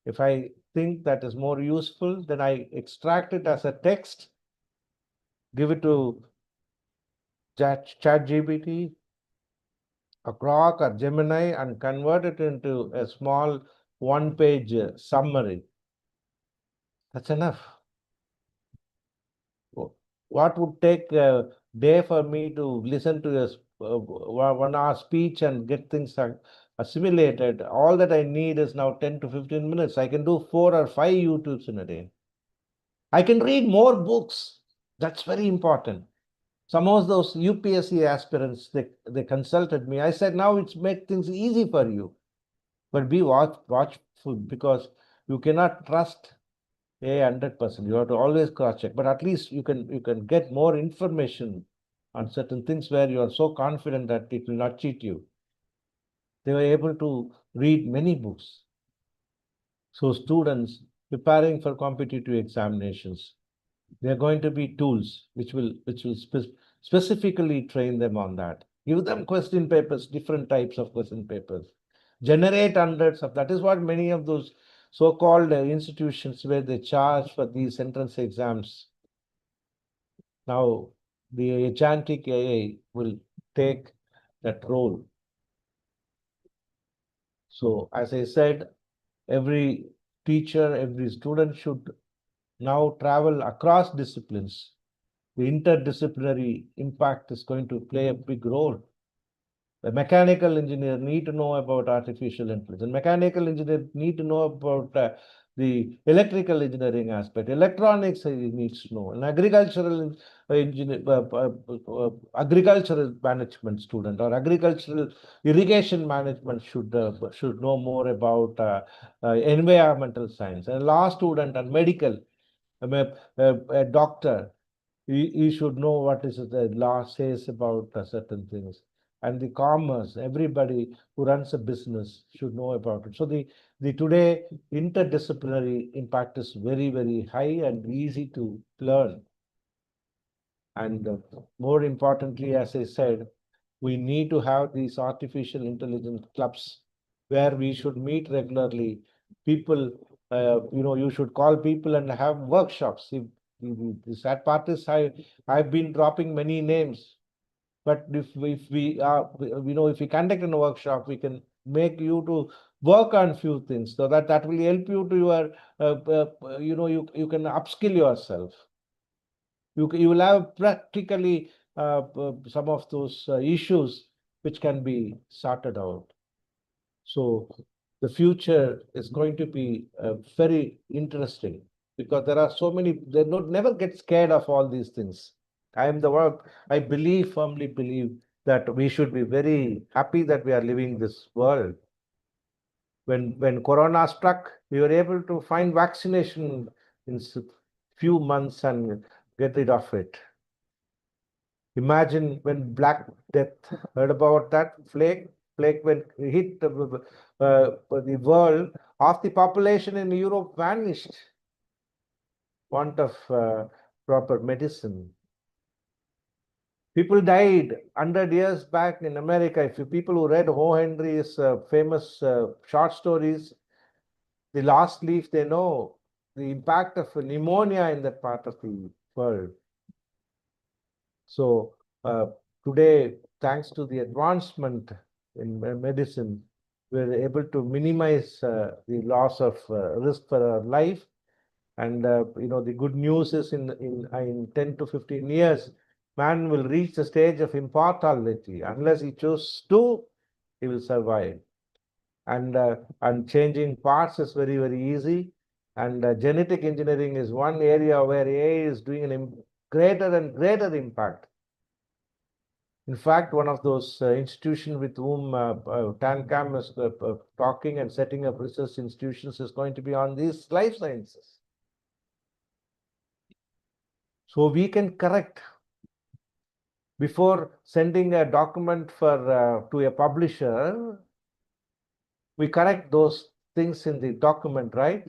If I think that is more useful, then I extract it as a text, give it to ChatGPT, a Grok or Gemini, and convert it into a small 1-page summary. That's enough. What would take a day for me to listen to a 1 hour speech and get things assimilated? All that I need is now 10 to 15 minutes. I can do 4 or 5 YouTubes in a day. I can read more books. That's very important. Some of those UPSC aspirants, they consulted me. I said, now it's make things easy for you. But be watchful, because you cannot trust 100%. You have to always cross-check. But at least you can get more information on certain things where you are so confident that it will not cheat you. They were able to read many books. So students preparing for competitive examinations, there are going to be tools which will specifically train them on that. Give them question papers, different types of question papers. Generate hundreds of, that is what many of those so-called institutions where they charge for these entrance exams. Now, the agentic AI will take that role. So, as I said, every teacher, every student should now travel across disciplines. The interdisciplinary impact is going to play a big role. The mechanical engineer need to know about artificial intelligence. Mechanical engineer need to know about the electrical engineering aspect. Electronics needs to know. An agricultural engineer, agricultural management student or agricultural irrigation management should know more about environmental science. And law student and medical, a doctor, he should know what is the law says about certain things. And the commerce, everybody who runs a business should know about it. So the today interdisciplinary impact is very, very high and easy to learn. And more importantly, as I said, we need to have these artificial intelligence clubs where we should meet regularly. People, you should call people and have workshops. The sad part is I've been dropping many names, but if we are, if we conduct a workshop, we can make you to work on few things so that will help you to your, you can upskill yourself. You will have practically some of those issues which can be sorted out. So the future is going to be very interesting because there are so many, they don't never get scared of all these things. I am the one, I believe, firmly believe that we should be very happy that we are living this world. When Corona struck, we were able to find vaccination in few months and get rid of it. Imagine when Black Death heard about that plague when it hit the world, half the population in Europe vanished. Want of proper medicine. People died 100 years back in America. If you people who read O. Henry's famous short stories, The Last Leaf, they know the impact of pneumonia in that part of the world. So today, thanks to the advancement in medicine, we're able to minimize the loss of risk for our life. And the good news is in 10 to 15 years, man will reach the stage of immortality. Unless he chooses to, he will survive. And changing parts is very, very easy. And genetic engineering is one area where AI is doing a greater and greater impact. In fact, one of those institutions with whom TANCAM is talking and setting up research institutions is going to be on these life sciences. So we can correct before sending a document to a publisher. We correct those things in the document, right?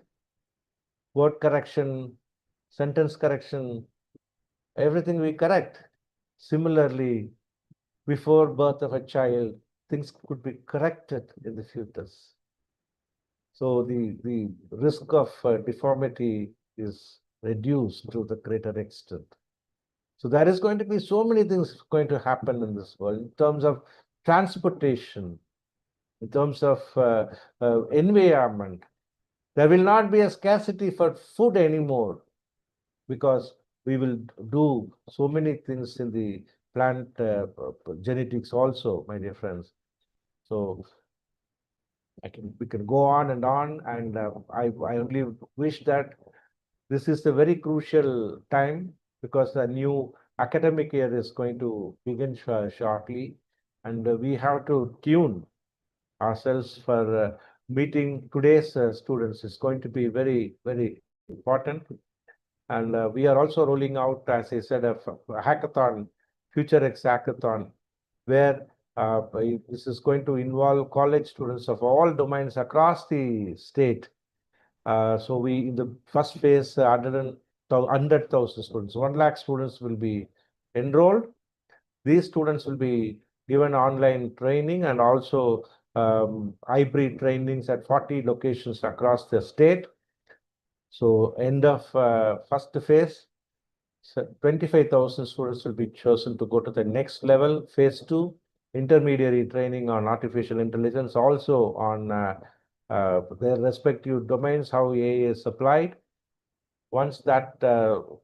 Word correction, sentence correction, everything we correct. Similarly, before birth of a child, things could be corrected in the fetus. So the risk of deformity is reduced to the greater extent. So there is going to be so many things going to happen in this world in terms of transportation, in terms of environment. There will not be a scarcity for food anymore because we will do so many things in the plant genetics also, my dear friends. So we can go on, and I only wish that this is a very crucial time because the new academic year is going to begin shortly, and we have to tune ourselves for meeting today's students. Is going to be very, very important. And we are also rolling out, as I said, a hackathon, FutureX hackathon, where this is going to involve college students of all domains across the state. So we, in the first phase, 100,000 students, 1 lakh students will be enrolled. These students will be given online training and also hybrid trainings at 40 locations across the state. So end of first phase, 25,000 students will be chosen to go to the next level, phase 2, intermediary training on artificial intelligence, also on their respective domains, how AI is applied. Once that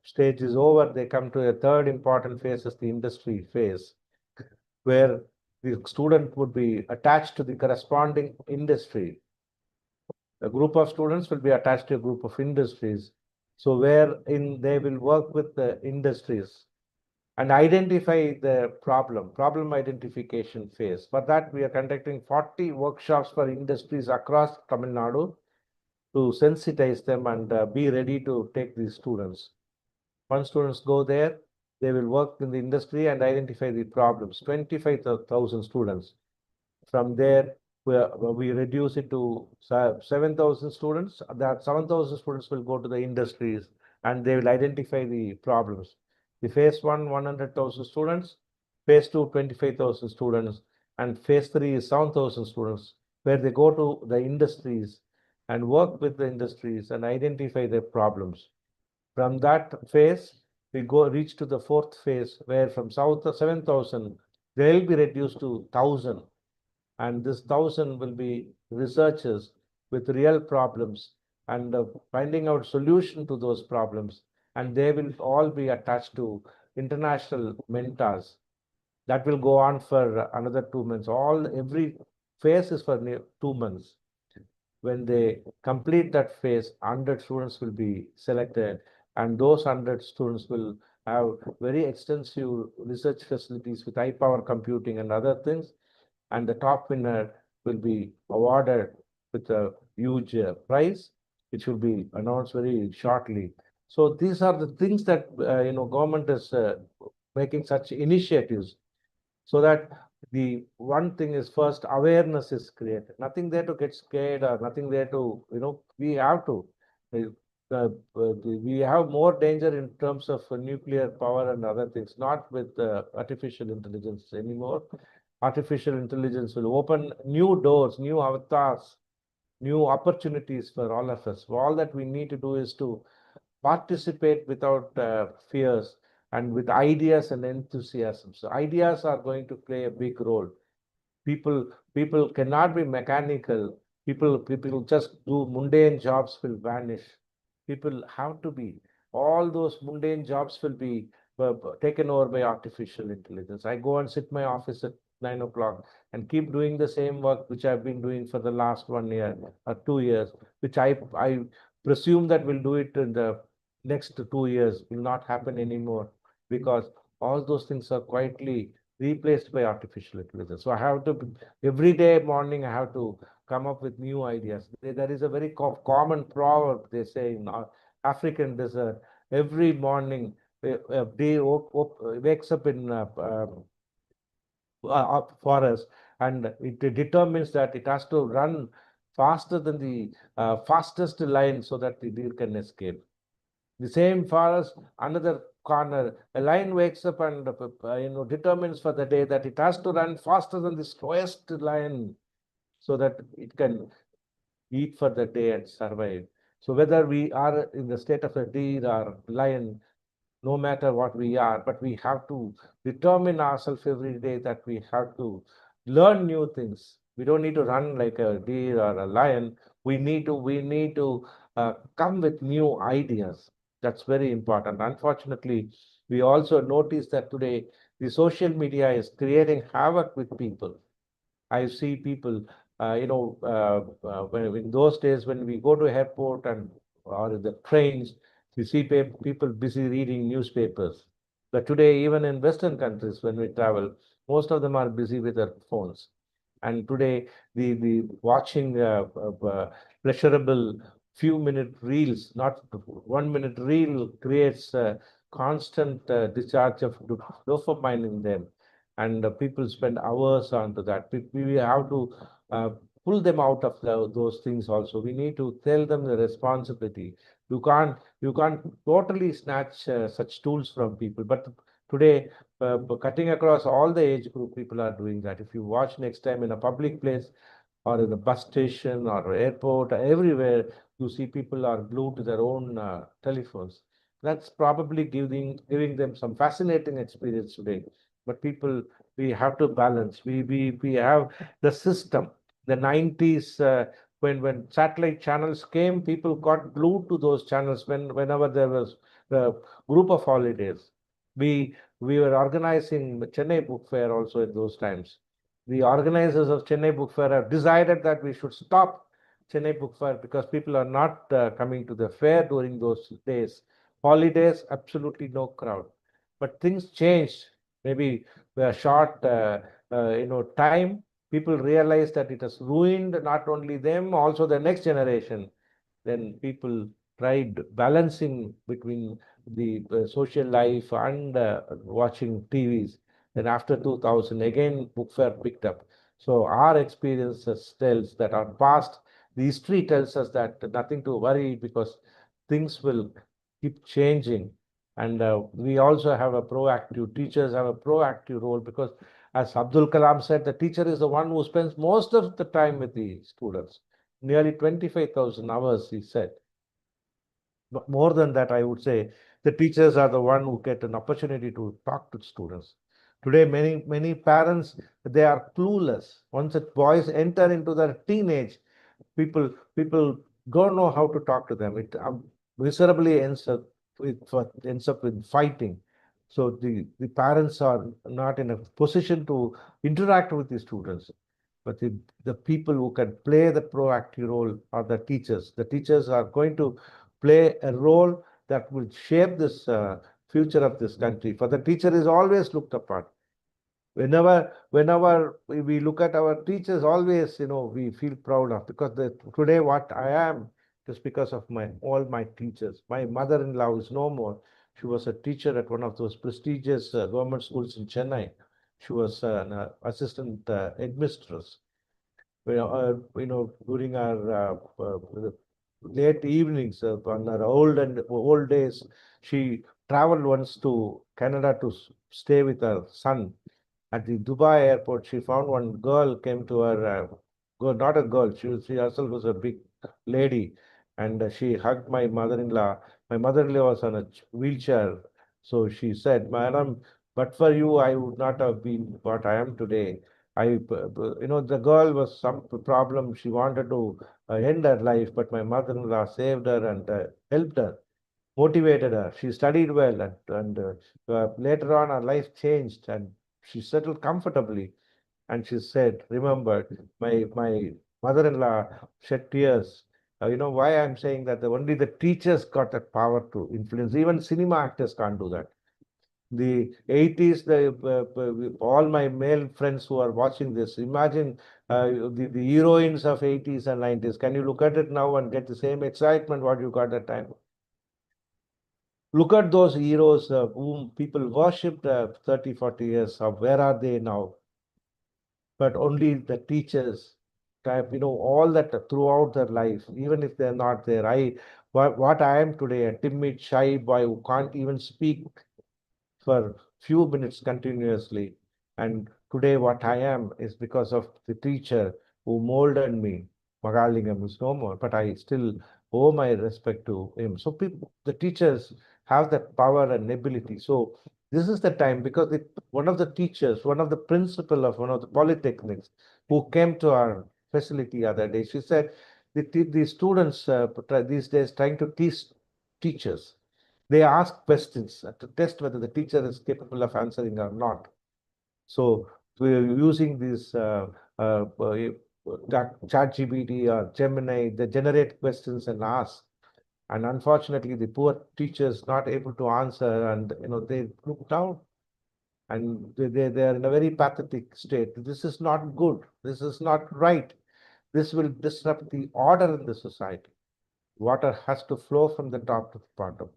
stage is over, they come to a third important phase, is the industry phase, where the student would be attached to the corresponding industry. A group of students will be attached to a group of industries. So wherein they will work with the industries and identify the problem identification phase. For that, we are conducting 40 workshops for industries across Tamil Nadu to sensitize them and be ready to take these students. Once students go there, they will work in the industry and identify the problems. 25,000 students. From there, we reduce it to 7,000 students. That 7,000 students will go to the industries and they will identify the problems. The phase one, 100,000 students. Phase two, 25,000 students. And phase three is 7,000 students, where they go to the industries and work with the industries and identify their problems. From that phase, we reach to the fourth phase, where from 7,000, they will be reduced to 1,000. And this 1,000 will be researchers with real problems and finding out solution to those problems. And they will all be attached to international mentors. That will go on for another 2 months. Every phase is for 2 months. When they complete that phase, 100 students will be selected, and those 100 students will have very extensive research facilities with high power computing and other things. And the top winner will be awarded with a huge prize, which will be announced very shortly. So these are the things that government is making such initiatives, so that the one thing is, first awareness is created. Nothing there to get scared or nothing there to we have to. We have more danger in terms of nuclear power and other things, not with artificial intelligence anymore. Artificial intelligence will open new doors, new avatars, new opportunities for all of us. All that we need to do is to participate without fears and with ideas and enthusiasm. So ideas are going to play a big role. People cannot be mechanical. People just do mundane jobs will vanish. People have to be. All those mundane jobs will be taken over by artificial intelligence. I go and sit my office at 9 o'clock and keep doing the same work which I've been doing for the last 1 year or 2 years, which I presume that will do it in the next 2 years, will not happen anymore, because all those things are quietly replaced by artificial intelligence. So I have to, every day morning, I have to come up with new ideas. There is a very common proverb they say in African desert. Every morning, a day wakes up in forest, and it determines that it has to run faster than the fastest lion so that the deer can escape. The same forest, another corner, a lion wakes up and determines for the day that it has to run faster than the slowest lion so that it can eat for the day and survive. So whether we are in the state of a deer or lion, no matter what we are, but we have to determine ourselves every day that we have to learn new things. We don't need to run like a deer or a lion. We need to come with new ideas. That's very important. Unfortunately, we also notice that today the social media is creating havoc with people. I see people, when in those days when we go to airport and or in the trains, we see people busy reading newspapers. But today, even in Western countries, when we travel, most of them are busy with their phones. And today, the watching pleasurable few-minute reels, not 1 minute reel, creates a constant discharge of dopamine in them, and people spend hours onto that. We have to pull them out of those things also. We need to tell them the responsibility. You can't totally snatch such tools from people, but today, cutting across all the age group, people are doing that. If you watch next time in a public place or in the bus station or airport, everywhere, you see people are glued to their own telephones. That's probably giving them some fascinating experience today. But people, we have to balance. We have the system. The 90s, when satellite channels came, people got glued to those channels whenever there was a group of holidays. We were organizing the Chennai Book Fair also in those times. the organizers of Chennai Book Fair have decided that we should stop Chennai Book Fair because people are not coming to the fair during those days. Holidays, absolutely no crowd. But things changed. Maybe a short, time. People realized that it has ruined not only them, also the next generation. Then people tried balancing between the social life and watching TVs. Then after 2000, again, book fair picked up. So our experiences tells that our past, the history tells us that nothing to worry because things will keep changing. And we also have a proactive, teachers have a proactive role because as Abdul Kalam said, the teacher is the one who spends most of the time with the students. Nearly 25,000 hours, he said. But more than that, I would say the teachers are the one who get an opportunity to talk to students. Today, many parents, they are clueless. Once the boys enter into their teenage, people don't know how to talk to them. It miserably ends up with fighting. So the parents are not in a position to interact with the students. But the people who can play the proactive role are the teachers. The teachers are going to play a role that will shape this future of this country. For the teacher is always looked upon. Whenever we look at our teachers, always we feel proud of because today what I am is because of all my teachers. My mother-in-law is no more. She was a teacher at one of those prestigious government schools in Chennai. She was an assistant headmistress. During our late evenings on our old days, she traveled once to Canada to stay with her son. At the Dubai airport, she found one girl came to her, girl, not a girl, she herself was a big lady, and she hugged my mother-in-law. My mother-in-law was on a wheelchair, so she said, "Madam, but for you, I would not have been what I am today." The girl was some problem. She wanted to end her life, but my mother-in-law saved her and helped her, motivated her. She studied well, and later on, her life changed, and she settled comfortably. And she said, "Remembered, my mother-in-law shed tears." You know why I'm saying that? Only the teachers got that power to influence. Even cinema actors can't do that. The 80s, all my male friends who are watching this, imagine the heroines of 80s and 90s. Can you look at it now and get the same excitement what you got that time? Look at those heroes whom people worshipped 30, 40 years of. Where are they now? But only the teachers type, all that throughout their life, even if they're not there. What I am today, a timid, shy boy who can't even speak for few minutes continuously. And today what I am is because of the teacher who molded me. Magalingam is no more, but I still owe my respect to him. So the teachers have that power and ability. So this is the time because one of the teachers, one of the principal of one of the polytechnics who came to our facility the other day, she said the students these days trying to teach teachers. They ask questions to test whether the teacher is capable of answering or not. So we're using this ChatGPT or Gemini. They generate questions and ask. And unfortunately, the poor teachers not able to answer, and they look down, and they are in a very pathetic state. This is not good. This is not right. This will disrupt the order in the society. Water has to flow from the top to the bottom.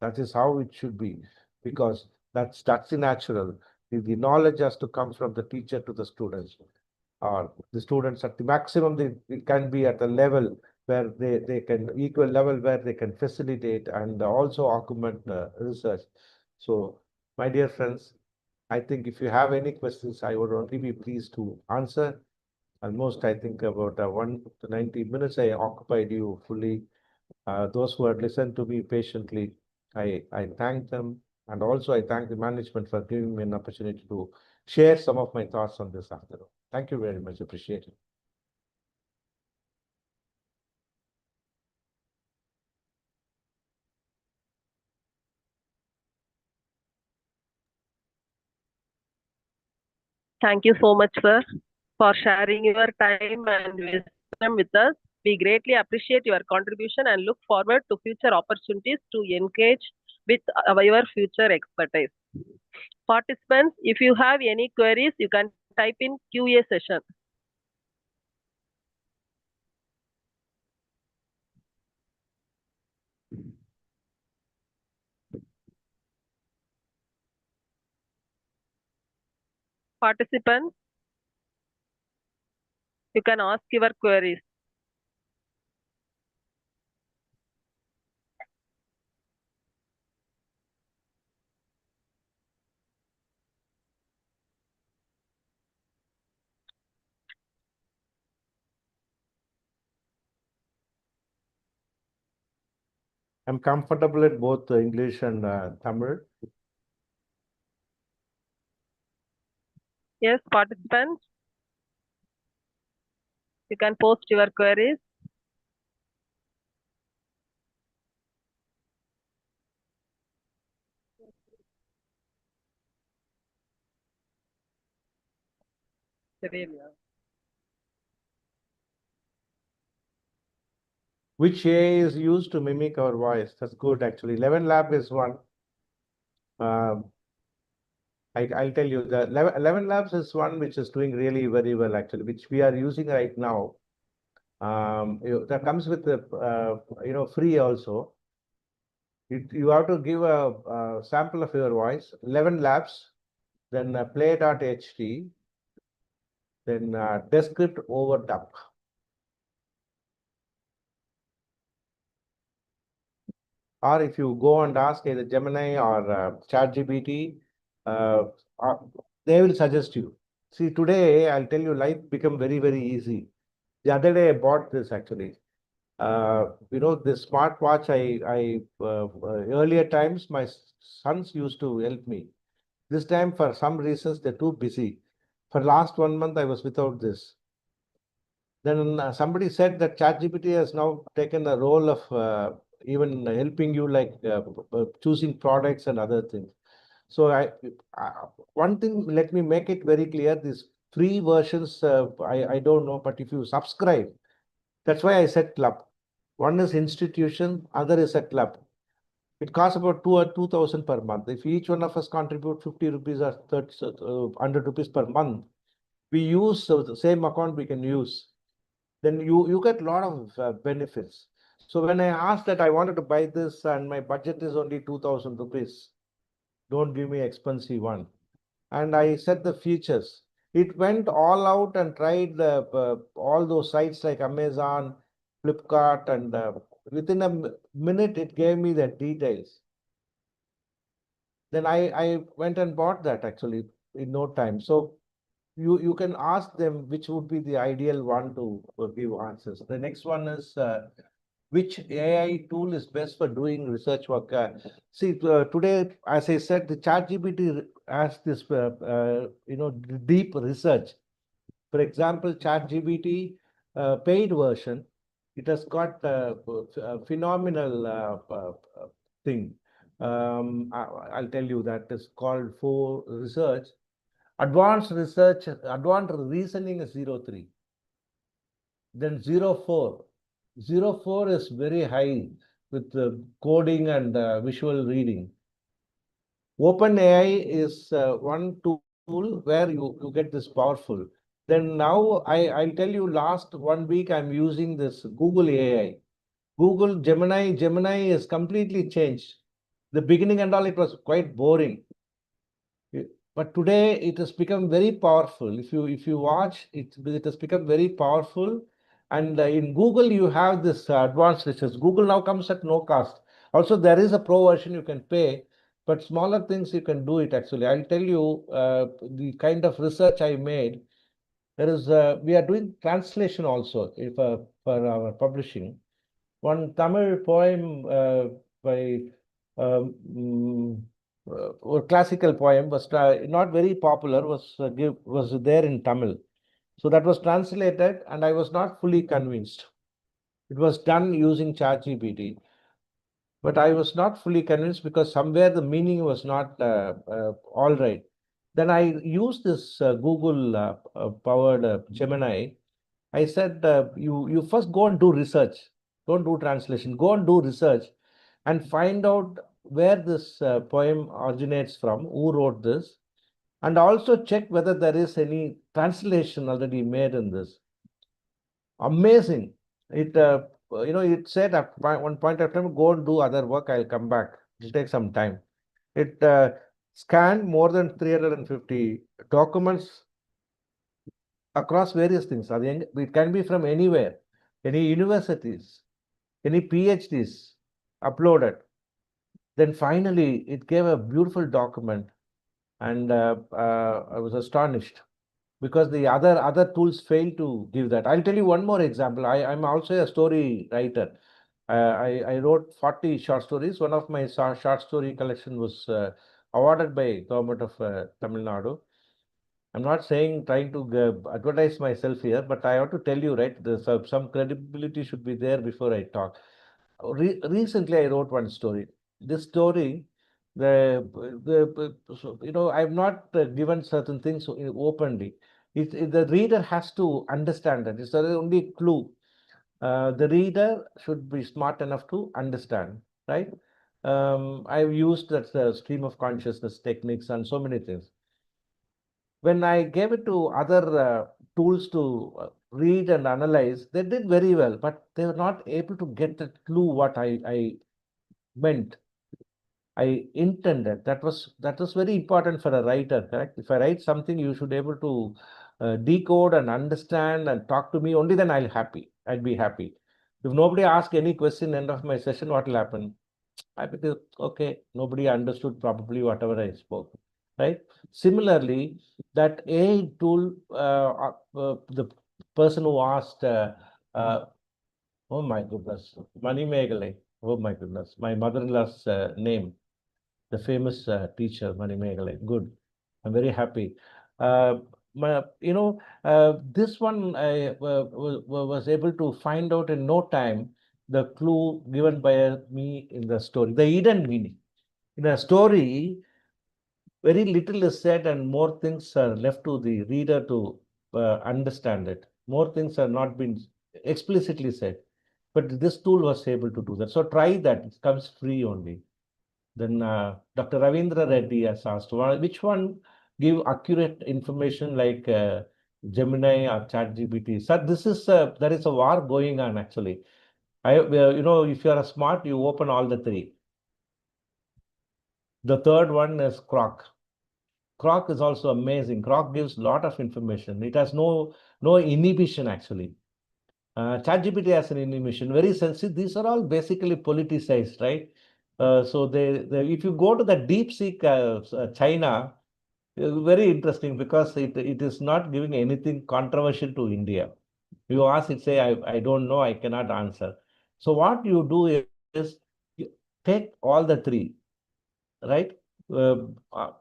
That is how it should be, because that's the natural. The knowledge has to come from the teacher to the students, or the students at the maximum. They can be at a level where they can equal level where they can facilitate and also augment research. So, my dear friends, I think if you have any questions, I would only be pleased to answer. Almost, I think about 190 minutes I occupied you fully. Those who had listened to me patiently, I thank them. And also, I thank the management for giving me an opportunity to share some of my thoughts on this afternoon. Thank you very much. Appreciate it. Thank you so much, sir. for sharing your time and wisdom with us. We greatly appreciate your contribution and look forward to future opportunities to engage with your future expertise. Participants, if you have any queries, you can type in QA session. Participants, you can ask your queries. I'm comfortable at both English and Tamil. Yes, participants, you can post your queries. Which AI is used to mimic our voice? That's good, actually. 11 Lab is one. I'll tell you, the 11 Labs is one which is doing really very well, actually, which we are using right now. That comes with the, free also. You have to give a sample of your voice, 11 Labs, then play.ht, then Descript overdub. Or if you go and ask either Gemini or ChatGPT, uh, they will suggest you. See, today I'll tell you, life become very, very easy. The other day I bought this actually. This smartwatch. Earlier times my sons used to help me. This time, for some reasons, they're too busy. For last 1 month, I was without this. Then somebody said that ChatGPT has now taken a role of even helping you, like choosing products and other things. So one thing, let me make it very clear: these free versions, I don't know, but if you subscribe, that's why I said club. One is institution, other is a club. It costs about 2,000 per month. If each one of us contribute 50 rupees or 100 rupees per month, we use the same account we can use. Then you get a lot of benefits. So when I asked that I wanted to buy this and my budget is only 2,000 rupees, don't give me expensive one. And I said the features. It went all out and tried all those sites like Amazon, Flipkart, and within a minute it gave me the details. Then I went and bought that actually in no time. So you can ask them which would be the ideal one to give answers. The next one is which AI tool is best for doing research work? See, today, as I said, the ChatGPT has this, deep research. For example, ChatGPT paid version, it has got a phenomenal thing. I'll tell you that is called for research. Advanced research, advanced reasoning is 03. Then 04. 04 is very high with coding and visual reading. OpenAI is one tool where you get this powerful. Then now I'll tell you, last 1 week I'm using this Google AI. Google Gemini is completely changed. The beginning and all, it was quite boring. But today it has become very powerful. If you watch, it has become very powerful. And in Google, you have this advanced research. Google now comes at no cost. Also, there is a pro version you can pay, but smaller things you can do it actually. I'll tell you the kind of research I made. There is we are doing translation also for our publishing. One Tamil poem by a classical poem was not very popular, was there in Tamil. So that was translated, and I was not fully convinced. It was done using ChatGPT, but I was not fully convinced because somewhere the meaning was not all right. Then I used this Google powered Gemini. I said, you first go and do research. Don't do translation. Go and do research and find out where this poem originates from, who wrote this, and also check whether there is any translation already made in this. Amazing. It, it said at one point of time, go and do other work. I'll come back. It'll take some time. It scanned more than 350 documents across various things. It can be from anywhere, any universities, any PhDs uploaded. Then finally, it gave a beautiful document, and I was astonished because the other tools fail to give that. I'll tell you one more example. I'm also a story writer. I wrote 40 short stories. One of my short story collection was awarded by government of Tamil Nadu. I'm not trying to advertise myself here, but I have to tell you, right, some credibility should be there before I talk. Recently, I wrote one story. This story, I've not given certain things openly. The reader has to understand that. It's the only clue. The reader should be smart enough to understand, right? I've used that stream of consciousness techniques and so many things. When I gave it to other tools to read and analyze, they did very well, but they were not able to get the clue what I meant. I intended. That was very important for a writer, correct? If I write something, you should be able to decode and understand and talk to me. Only then I'd be happy. If nobody asks any question end of my session, what will happen? I think, okay, nobody understood probably whatever I spoke, right? Similarly, that AI tool, the person who asked, oh my goodness, Mani Megale, oh my goodness, my mother-in-law's name, the famous teacher, Mani Megale. Good. I'm very happy. This one I was able to find out in no time the clue given by me in the story, the hidden meaning. In a story, very little is said and more things are left to the reader to understand it. More things are not been explicitly said. But this tool was able to do that. So try that. It comes free only. Then Dr. Ravindra Reddy has asked, which one give accurate information like Gemini or ChatGPT? Sir, there is a war going on actually. If you are smart, you open all the three. The third one is Croc. Croc is also amazing. Croc gives a lot of information. It has no inhibition actually. ChatGPT has an inhibition, very sensitive. These are all basically politicized, right? So if you go to the DeepSeek China, very interesting because it is not giving anything controversial to India. You ask it, say, I don't know, I cannot answer. So what you do is you take all the three, right? Uh, uh,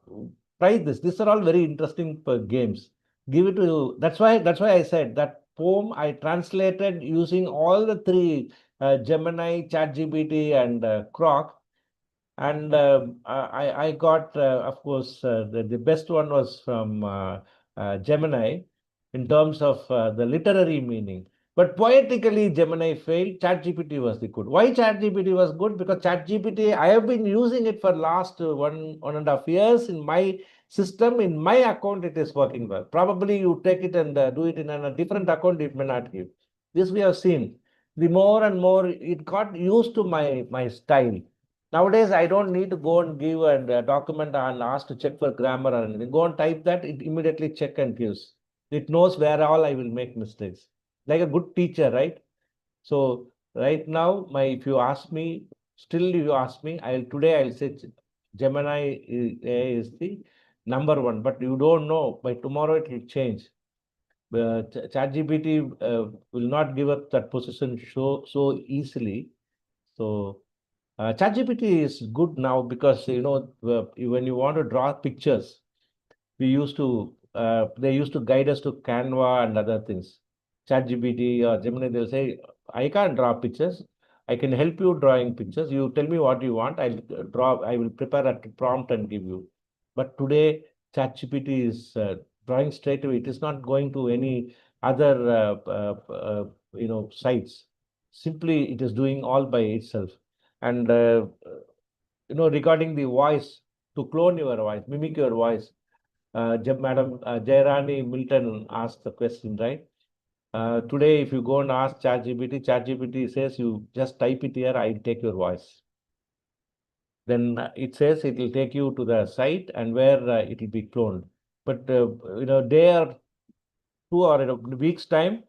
Try this. These are all very interesting games. Give it to you. That's why I said that poem I translated using all the three Gemini, ChatGPT, and Croc. And I got, of course, the best one was from Gemini in terms of the literary meaning. But poetically, Gemini failed. ChatGPT was the good. Why ChatGPT was good? Because ChatGPT, I have been using it for last 1.5 years in my system. In my account, it is working well. Probably you take it and do it in a different account, it may not give. This we have seen. The more and more it got used to my style. Nowadays, I don't need to go and give a document and ask to check for grammar or anything. Go and type that, it immediately check and gives. It knows where all I will make mistakes. Like a good teacher, right? So right now, if you ask me, I'll say Gemini is the number one, but you don't know. By tomorrow, it will change. ChatGPT will not give up that position so easily. So ChatGPT is good now because when you want to draw pictures, they used to guide us to Canva and other things. ChatGPT or Gemini, they'll say, I can't draw pictures. I can help you drawing pictures. You tell me what you want. I will prepare a prompt and give you. But today, ChatGPT is drawing straight away. It is not going to any other sites. Simply, it is doing all by itself. And regarding the voice, to clone your voice, mimic your voice, Madam Jairani Milton asked the question, right? Today, if you go and ask ChatGPT says you just type it here, I'll take your voice. Then it says it will take you to the site and where it will be cloned. But day or two or in a week's time,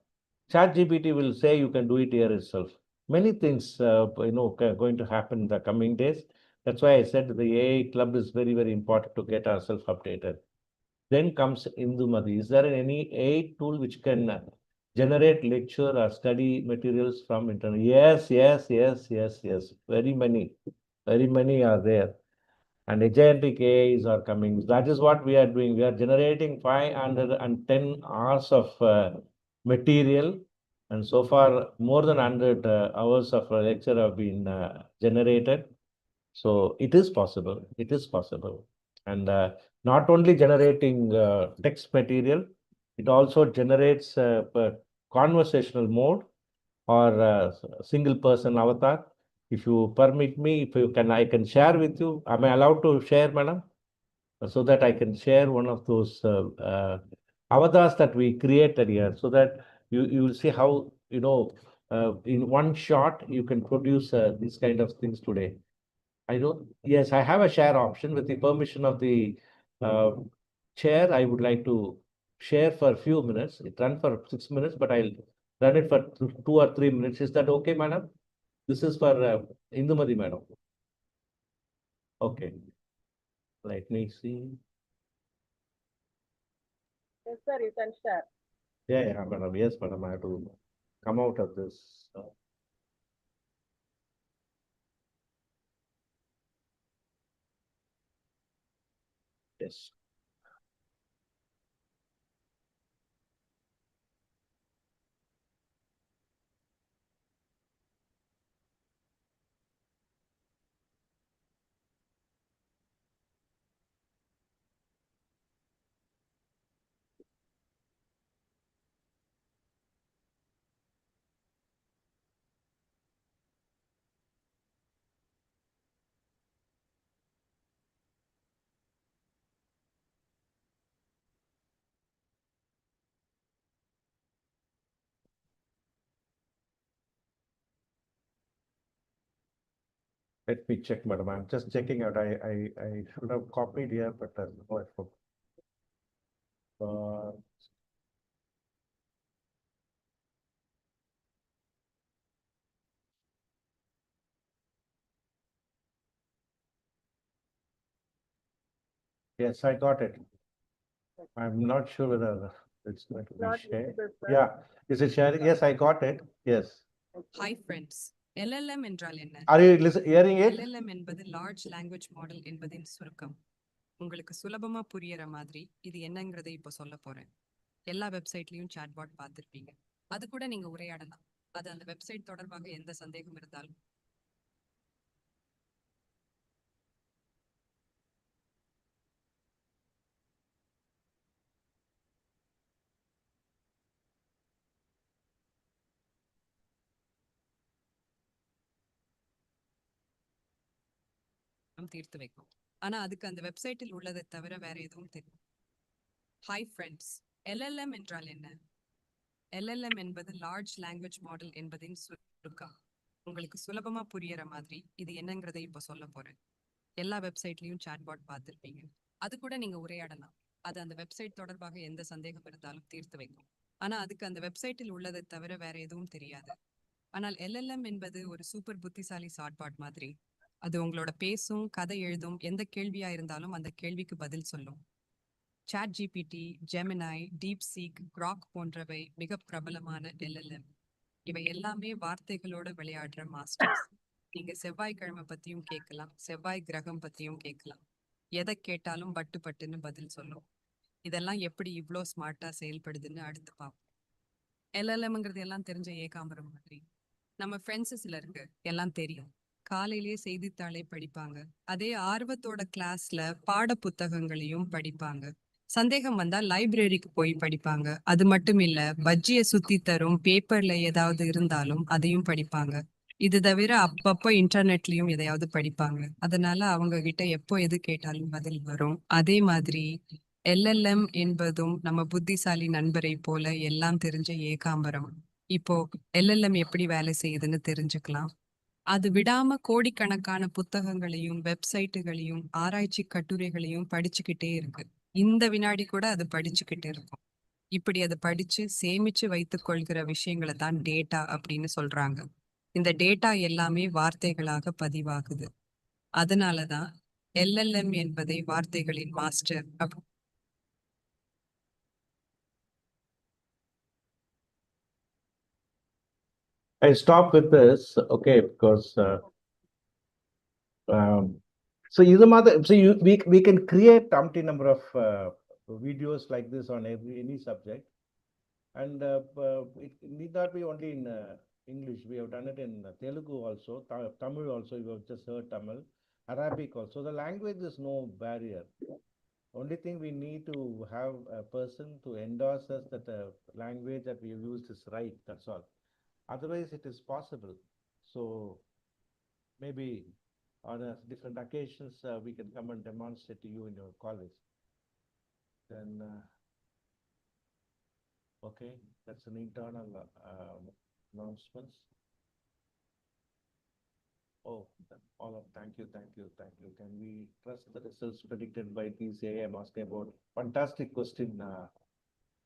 ChatGPT will say you can do it here itself. Many things going to happen in the coming days. That's why I said the AI club is very, very important to get ourselves updated. Then comes Indumati. Is there any AI tool which can generate lecture or study materials from internet? Yes. Very many are there. And agentic AIs are coming. That is what we are doing. We are generating 510 hours of material, and so far more than 100 hours of lecture have been generated. So it is possible. It is possible. And not only generating text material, it also generates conversational mode or single person avatar. If you permit me, if you can, I can share with you. Am I allowed to share, madam? So that I can share one of those avatars that we created here, so that you will see how in one shot you can produce these kind of things today. I don't. Yes, I have a share option. With the permission of the uh, chair, I would like to share for a few minutes. It run for 6 minutes, but I'll run it for 2 or 3 minutes. Is that okay, madam? This is for Indumati, madam. Okay. Let me see. Yes, sir, you can share. Yeah, madam. Yes, madam. I have to come out of this. Yes. Let me check, madam. I'm just checking out. I should have copied here, but no, I forgot. Yes, I got it. I'm not sure whether it's going to be Not shared. visible, sir. Yeah, is it sharing? Yes, I got it. Yes. Hi friends, LLM என்றால் என்ன? Are you hearing it? LLM என்பது large language model என்பதின் சுருக்கம். உங்களுக்கு சுலபமா புரியற மாதிரி இது என்னங்கறதை இப்போ சொல்ல போறேன். எல்லா வெப்சைட்லயும் chatbot பார்த்திருப்பீங்க. அது கூட நீங்க உரையாடலாம். அது அந்த வெப்சைட் தொடர்பாக எந்த சந்தேகம் இருந்தாலும் தீர்த்து வைக்கும். ஆனா அதுக்கு அந்த வெப்சைட்டில் உள்ளதை தவிர வேற எதுவும் தெரியும். ஹாய் ஃப்ரெண்ட்ஸ், LLM என்றால் என்ன? LLM என்பது லார்ஜ் லாங்குவேஜ் மாடல் என்பதின் சுருக்கம். உங்களுக்கு சுலபமா புரியற மாதிரி இது என்னங்கறதை இப்போ சொல்ல போறேன். எல்லா வெப்சைட்லயும் chatbot பார்த்திருப்பீங்க. அது கூட நீங்க உரையாடலாம். அது அந்த வெப்சைட் தொடர்பாக எந்த சந்தேகம் இருந்தாலும் தீர்த்து வைக்கும். ஆனா அதுக்கு அந்த வெப்சைட்டில் உள்ளதை தவிர வேற எதுவும் தெரியாது. ஆனால் LLM என்பது ஒரு சூப்பர் புத்திசாலி சாட்பாட் மாதிரி. அது உங்களோட பேசும், கதை எழுதும், எந்த கேள்வியா இருந்தாலும் அந்த கேள்விக்கு பதில் சொல்லும். ChatGPT, Gemini, DeepSeek, Grok போன்றவை மிக பிரபலமான LLM. இவை எல்லாமே வார்த்தைகளோட விளையாடுற மாஸ்டர்ஸ். நீங்க செவ்வாய்க்கிழமை பத்தியும் கேட்கலாம், செவ்வாய் கிரகம் பத்தியும் கேட்கலாம். எதை கேட்டாலும் பட்டு பட்டுன்னு பதில் சொல்லும். இதெல்லாம் எப்படி இவ்ளோ ஸ்மார்ட்டா செயல்படுதுன்னு அடுத்து பார்ப்போம். LLMங்கிறது எல்லாம் தெரிஞ்ச ஏகாம்பரம் மாதிரி. நம்ம ஃப்ரெண்ட்ஸ் சிலருக்கு எல்லாம் தெரியும். காலையிலேயே செய்தித்தாளை படிப்பாங்க. அதே ஆர்வத்தோட கிளாஸ்ல பாட புத்தகங்களையும் படிப்பாங்க. சந்தேகம் வந்தா லைப்ரரிக்கு போய் படிப்பாங்க. அது மட்டும் இல்ல, பஜ்ஜிய சுத்தி தரும் பேப்பர்ல ஏதாவது இருந்தாலும் அதையும் படிப்பாங்க. இது தவிர அப்பப்போ இன்டர்நெட்லயும் எதையாவது படிப்பாங்க. அதனால அவங்க கிட்ட எப்போ எது கேட்டாலும் பதில் வரும். அதே மாதிரி எல்எல்எம் என்பதும் நம்ம புத்திசாலி நண்பரை போல எல்லாம் தெரிஞ்ச ஏகாம்பரம். இப்போ எல்எல்எம் எப்படி வேலை செய்யுதுன்னு தெரிஞ்சுக்கலாம். அது விடாம கோடிக்கணக்கான புத்தகங்களையும் வெப்சைட்டுகளையும் ஆராய்ச்சி கட்டுரைகளையும் படிச்சுக்கிட்டே இருக்கு. இந்த வினாடி கூட அது படிச்சுக்கிட்டு இருக்கும். இப்படி அதை படிச்சு சேமிச்சு வைத்துக் கொள்கிற விஷயங்களை தான் டேட்டா அப்படின்னு சொல்றாங்க. இந்த டேட்டா எல்லாமே வார்த்தைகளாக பதிவாகுது. அதனாலதான் எல்எல்எம் என்பதை வார்த்தைகளின் master I stop with this, okay, because so we can create umpty number of videos like this on any subject, and it need not be only in English. We have done it in Telugu also, Tamil also. You have just heard Tamil, Arabic also. The language is no barrier. Only thing we need to have a person to endorse us that the language that we have used is right. That's all. Otherwise, it is possible. So maybe on different occasions, we can come and demonstrate to you in your college. Then, okay, that's an internal announcements. Oh, thank you. Can we trust the results predicted by PCA? I'm asking about fantastic question,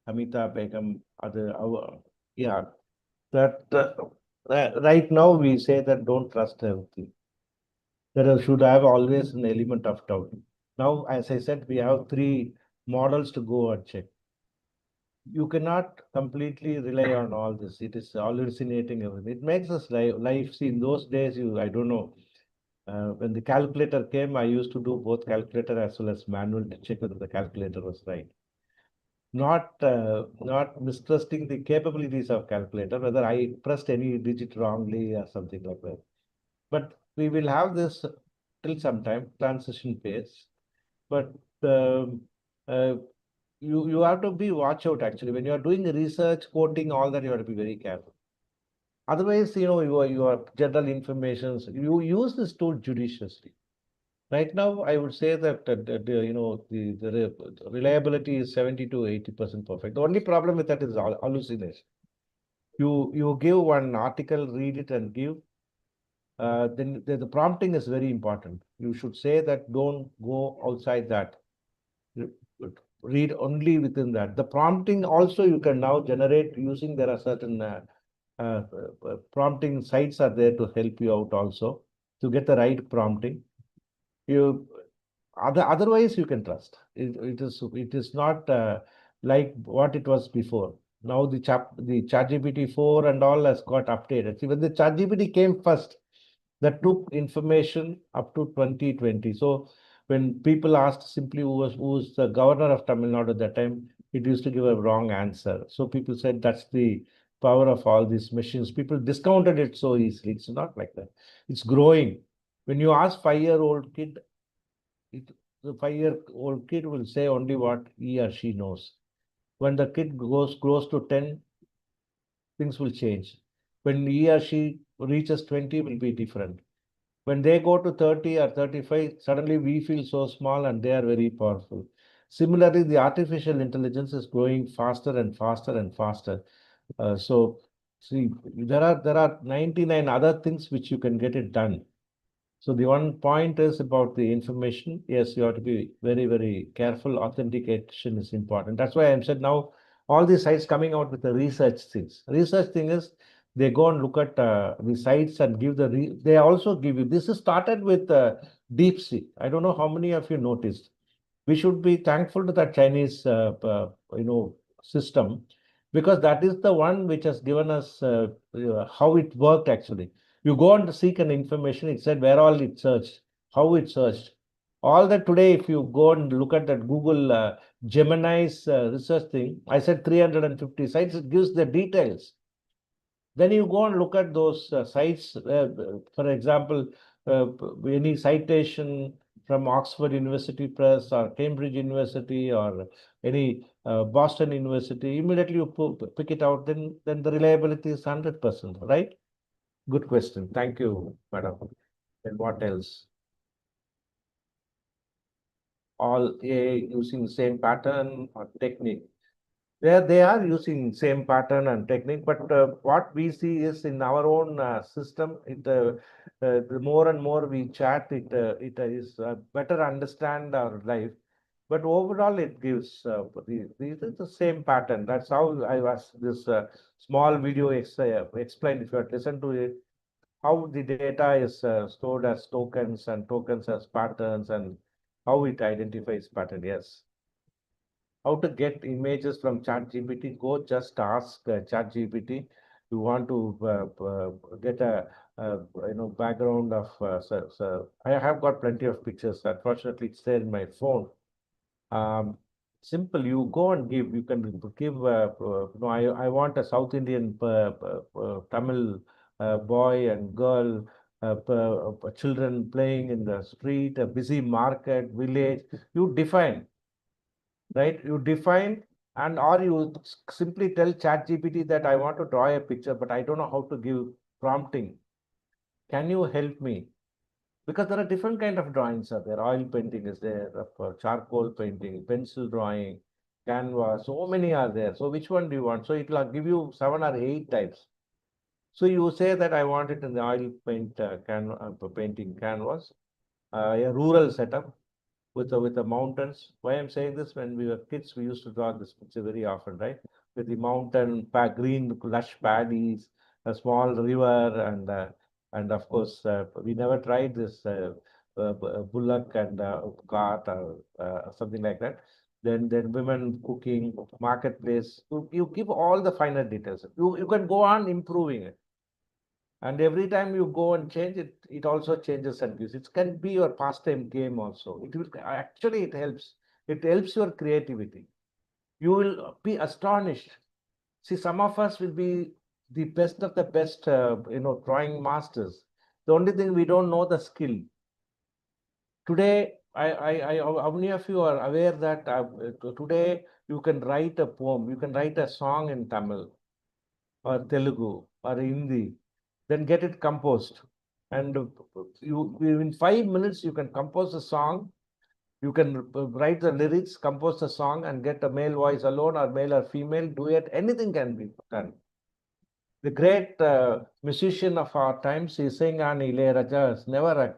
Amita Begum. Yeah, that right now we say that don't trust everything. There should have always an element of doubt. Now, as I said, we have 3 models to go and check. You cannot completely rely on all this. It is hallucinating everything. It makes us life. See, in those days, I don't know. When the calculator came, I used to do both calculator as well as manual to check whether the calculator was right. Not mistrusting the capabilities of calculator, whether I pressed any digit wrongly or something like that. But we will have this till some time, transition phase. But you have to be watch out actually. When you are doing research, quoting, all that, you have to be very careful. Otherwise, your general information, you use this tool judiciously. Right now, I would say that the reliability is 70 to 80% perfect. The only problem with that is hallucination. You give one article, read it, and give. Then the prompting is very important. You should say that don't go outside that. Read only within that. The prompting also you can now generate using, there are certain prompting sites are there to help you out also to get the right prompting. Otherwise you can trust. It is not like what it was before. Now the ChatGPT 4 and all has got updated. See, when the ChatGPT came first, that took information up to 2020. So when people asked simply who was the governor of Tamil Nadu at that time, it used to give a wrong answer. So people said that's the power of all these machines. People discounted it so easily. It's not like that. It's growing. When you ask 5-year-old kid, the 5-year-old kid will say only what he or she knows. When the kid grows to 10, things will change. When he or she reaches 20, will be different. When they go to 30 or 35, suddenly we feel so small and they are very powerful. Similarly, the artificial intelligence is growing faster and faster and faster. So, see, there are 99 other things which you can get it done. So the one point is about the information. Yes, you have to be very, very careful. Authentication is important. That's why I'm said now all these sites coming out with the research things. Research thing is they go and look at the sites and give they also give you. This is started with DeepSeek. I don't know how many of you noticed. We should be thankful to that Chinese system, because that is the one which has given us how it worked actually. You go and seek an information, it said where all it searched, how it searched. All that today, if you go and look at that Google Gemini's research thing, I said 350 sites, it gives the details. Then you go and look at those sites, for example, any citation from Oxford University Press or Cambridge University or any Boston University, immediately you pick it out, then the reliability is 100%, right? Good question. Thank you, madam. And what else? All AI using the same pattern or technique. They are using same pattern and technique, but what we see is in our own system, the more and more we chat, it is better understand our life. But overall, it gives the same pattern. That's how I was this small video explained. If you had listened to it, how the data is stored as tokens and tokens as patterns and how it identifies pattern. Yes. How to get images from ChatGPT? Go just ask ChatGPT. You want to get a background of. I have got plenty of pictures. Unfortunately, it's there in my phone. Simple. You go and give. You can give. I want a South Indian Tamil boy and girl. Children playing in the street, a busy market, village. You define, right? You define, and or you simply tell ChatGPT that I want to draw a picture, but I don't know how to give prompting. Can you help me? Because there are different kind of drawings are there. Oil painting is there, charcoal painting, pencil drawing, canvas. So many are there. So which one do you want? So it will give you 7 or 8 types. So you say that I want it in the oil painting canvas, a rural setup with the mountains. Why I'm saying this, when we were kids, we used to draw this picture very often, right? With the mountain, green, lush paddies, a small river, and of course, we never tried this bullock and cart or something like that. Then women cooking, marketplace. You give all the finer details. You can go on improving it. And every time you go and change it, it also changes and gives. It can be your pastime game also. It will actually it helps. It helps your creativity. You will be astonished. See, some of us will be the best of the best, drawing masters. The only thing we don't know the skill. Today, how many of you are aware that today you can write a poem, you can write a song in Tamil or Telugu or Hindi, then get it composed. And you in 5 minutes you can compose a song. You can write the lyrics, compose the song, and get a male voice alone or male or female duet. Anything can be done. The great musician of our times, Isengani Ilayaraja, is never,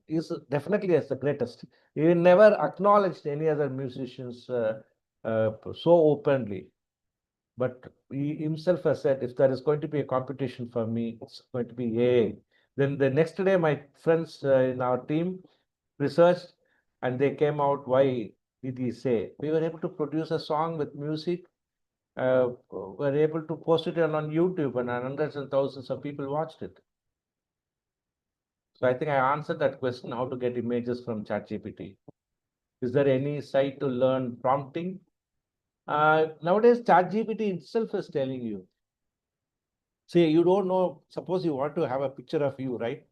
he's definitely as the greatest. He never acknowledged any other musicians so openly. But he himself has said, if there is going to be a competition for me, it's going to be AI. Then the next day, my friends in our team researched and they came out, why did he say? We were able to produce a song with music, were able to post it on YouTube, and hundreds and thousands of people watched it. So I think I answered that question, how to get images from ChatGPT. Is there any site to learn prompting? Nowadays, ChatGPT itself is telling you. See, you don't know, suppose you want to have a picture of you, right?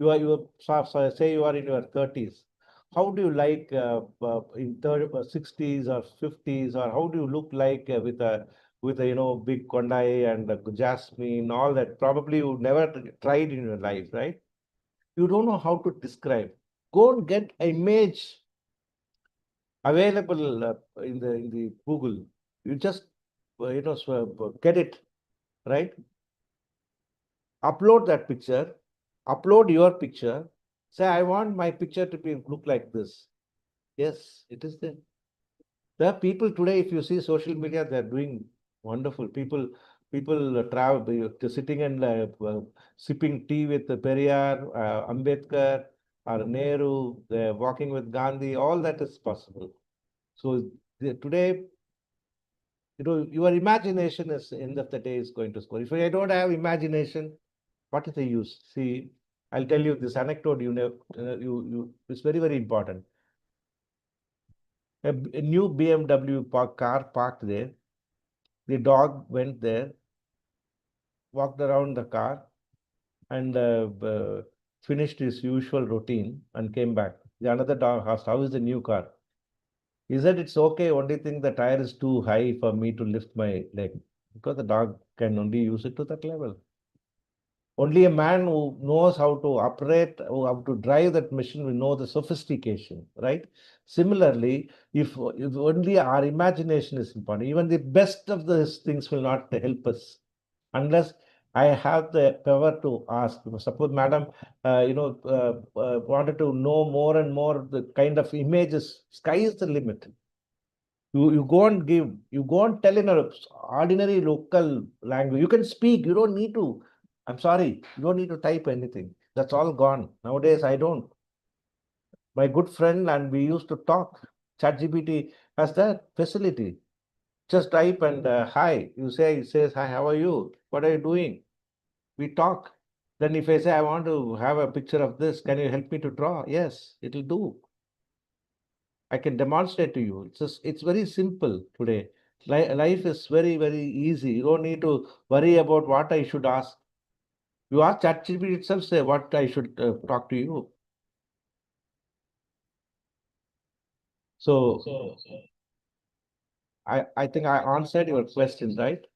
Say you are in your 30s. How do you like in 60s or 50s, or how do you look like with a big kondai and jasmine, all that? Probably you never tried in your life, right? You don't know how to describe. Go and get an image available in the Google. You just get it, right? Upload that picture, upload your picture, say, I want my picture to look like this. Yes, it is there. There are people today, if you see social media, they're doing wonderful. People travel, sitting and sipping tea with Periyar, Ambedkar, or Nehru, they're walking with Gandhi, all that is possible. So today, your imagination is, end of the day, is going to score. If I don't have imagination, what is the use? See, I'll tell you this anecdote. It's very, very important. A new BMW car parked there. The dog went there, walked around the car, and finished his usual routine and came back. The another dog asked, "How is the new car?" He said, "It's okay. Only thing the tire is too high for me to lift my leg because the dog can only use it to that level." Only a man who knows how to operate, who how to drive that machine will know the sophistication, right? Similarly, if only our imagination is important, even the best of those things will not help us unless I have the power to ask. Suppose, madam, wanted to know more and more the kind of images. Sky is the limit. You go and give, you go and tell in a ordinary local language. You can speak, you don't need to. I'm sorry, you don't need to type anything. That's all gone. Nowadays, I don't. My good friend, and we used to talk. ChatGPT has that facility. Just type and hi. You say, it says, "Hi, how are you? What are you doing?" We talk. Then if I say, "I want to have a picture of this, can you help me to draw?" Yes, it'll do. I can demonstrate to you. It's very simple today. Life is very, very easy. You don't need to worry about what I should ask. You ask ChatGPT itself, say what I should talk to you. So I think I answered your question, right?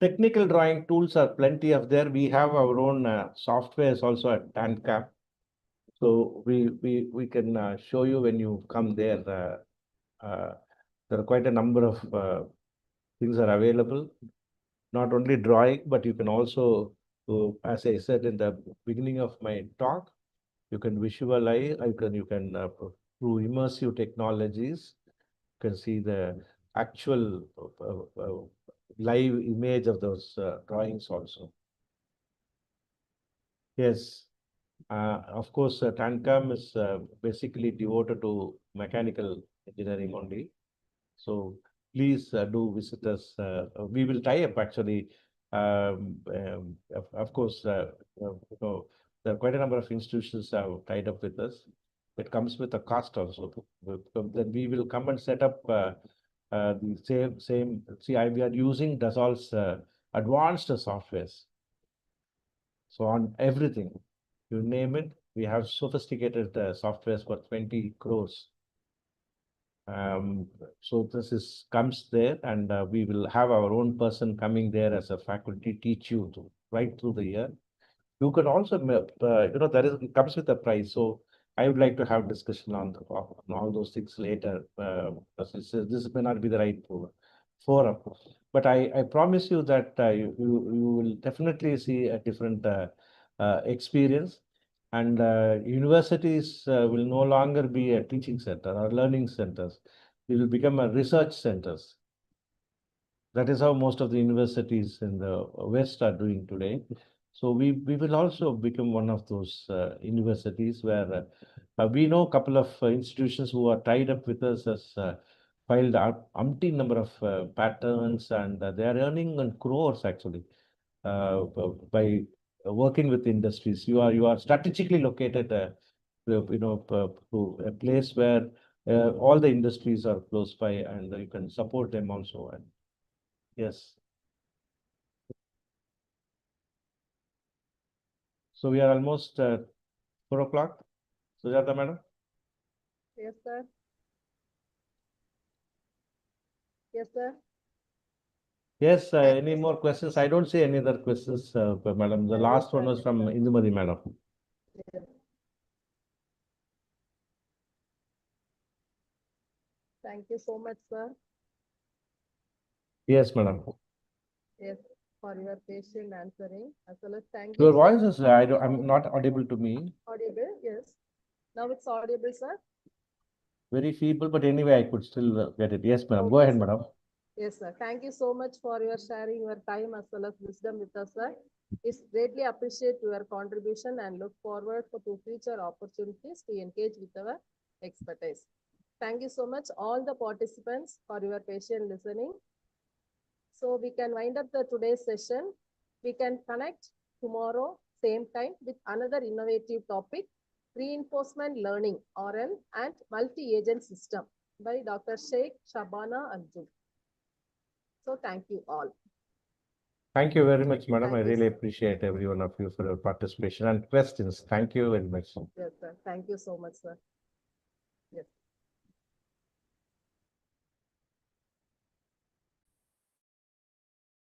Technical drawing tools are plenty of there. We have our own softwares also at TANCAP. So we can show you when you come there. There are quite a number of things are available. Not only drawing, but you can also, as I said in the beginning of my talk, you can visualize, you can through immersive technologies, you can see the actual live image of those drawings also. Yes, of course, TANCAM is basically devoted to mechanical engineering only. So please do visit us. We will tie up actually. Of course, there are quite a number of institutions have tied up with us. It comes with a cost also. Then we will come and set up the same. See, we are using Dassault's advanced softwares. So on everything, you name it, we have sophisticated softwares for 20 crores. So this is comes there, and we will have our own person coming there as a faculty teach you right through the year. You can also, that is it comes with a price. So I would like to have discussion on all those things later. This may not be the right forum, but I promise you that you will definitely see a different experience. And universities will no longer be a teaching center or learning centers. They will become a research centers. That is how most of the universities in the West are doing today. So we will also become one of those universities where we know a couple of institutions who are tied up with us as filed umpteen number of patents, and they are earning in crores actually by working with industries. You are strategically located, to a place where all the industries are close by, and you can support them also. And yes. So we are almost 4 o'clock. Sujata madam? Yes, sir. Yes, sir. Yes, any more questions? I don't see any other questions, madam. The last one was from Indumadi madam. Thank you so much, sir. Yes, madam. Yes, for your patient answering. As well as thank Your you. voice is, I'm not audible to me. Audible, yes. Now it's audible, sir. Very feeble, but anyway, I could still get it. Yes, madam. Go Okay, ahead, sir. madam. Yes, sir. Thank you so much for your sharing your time as well as wisdom with us, sir. It's greatly appreciate your contribution and look forward to future opportunities to engage with our expertise. Thank you so much, all the participants, for your patient listening. So we can wind up the today's session. We can connect tomorrow, same time, with another innovative topic, reinforcement learning, RL, and multi-agent system by Dr. Sheikh Shabana Arjun. So thank you all. Thank you very much, madam. Thank I you, really sir. appreciate every one of you for your participation and questions. Thank you very much. Yes, sir. Thank you so much, sir. Yes.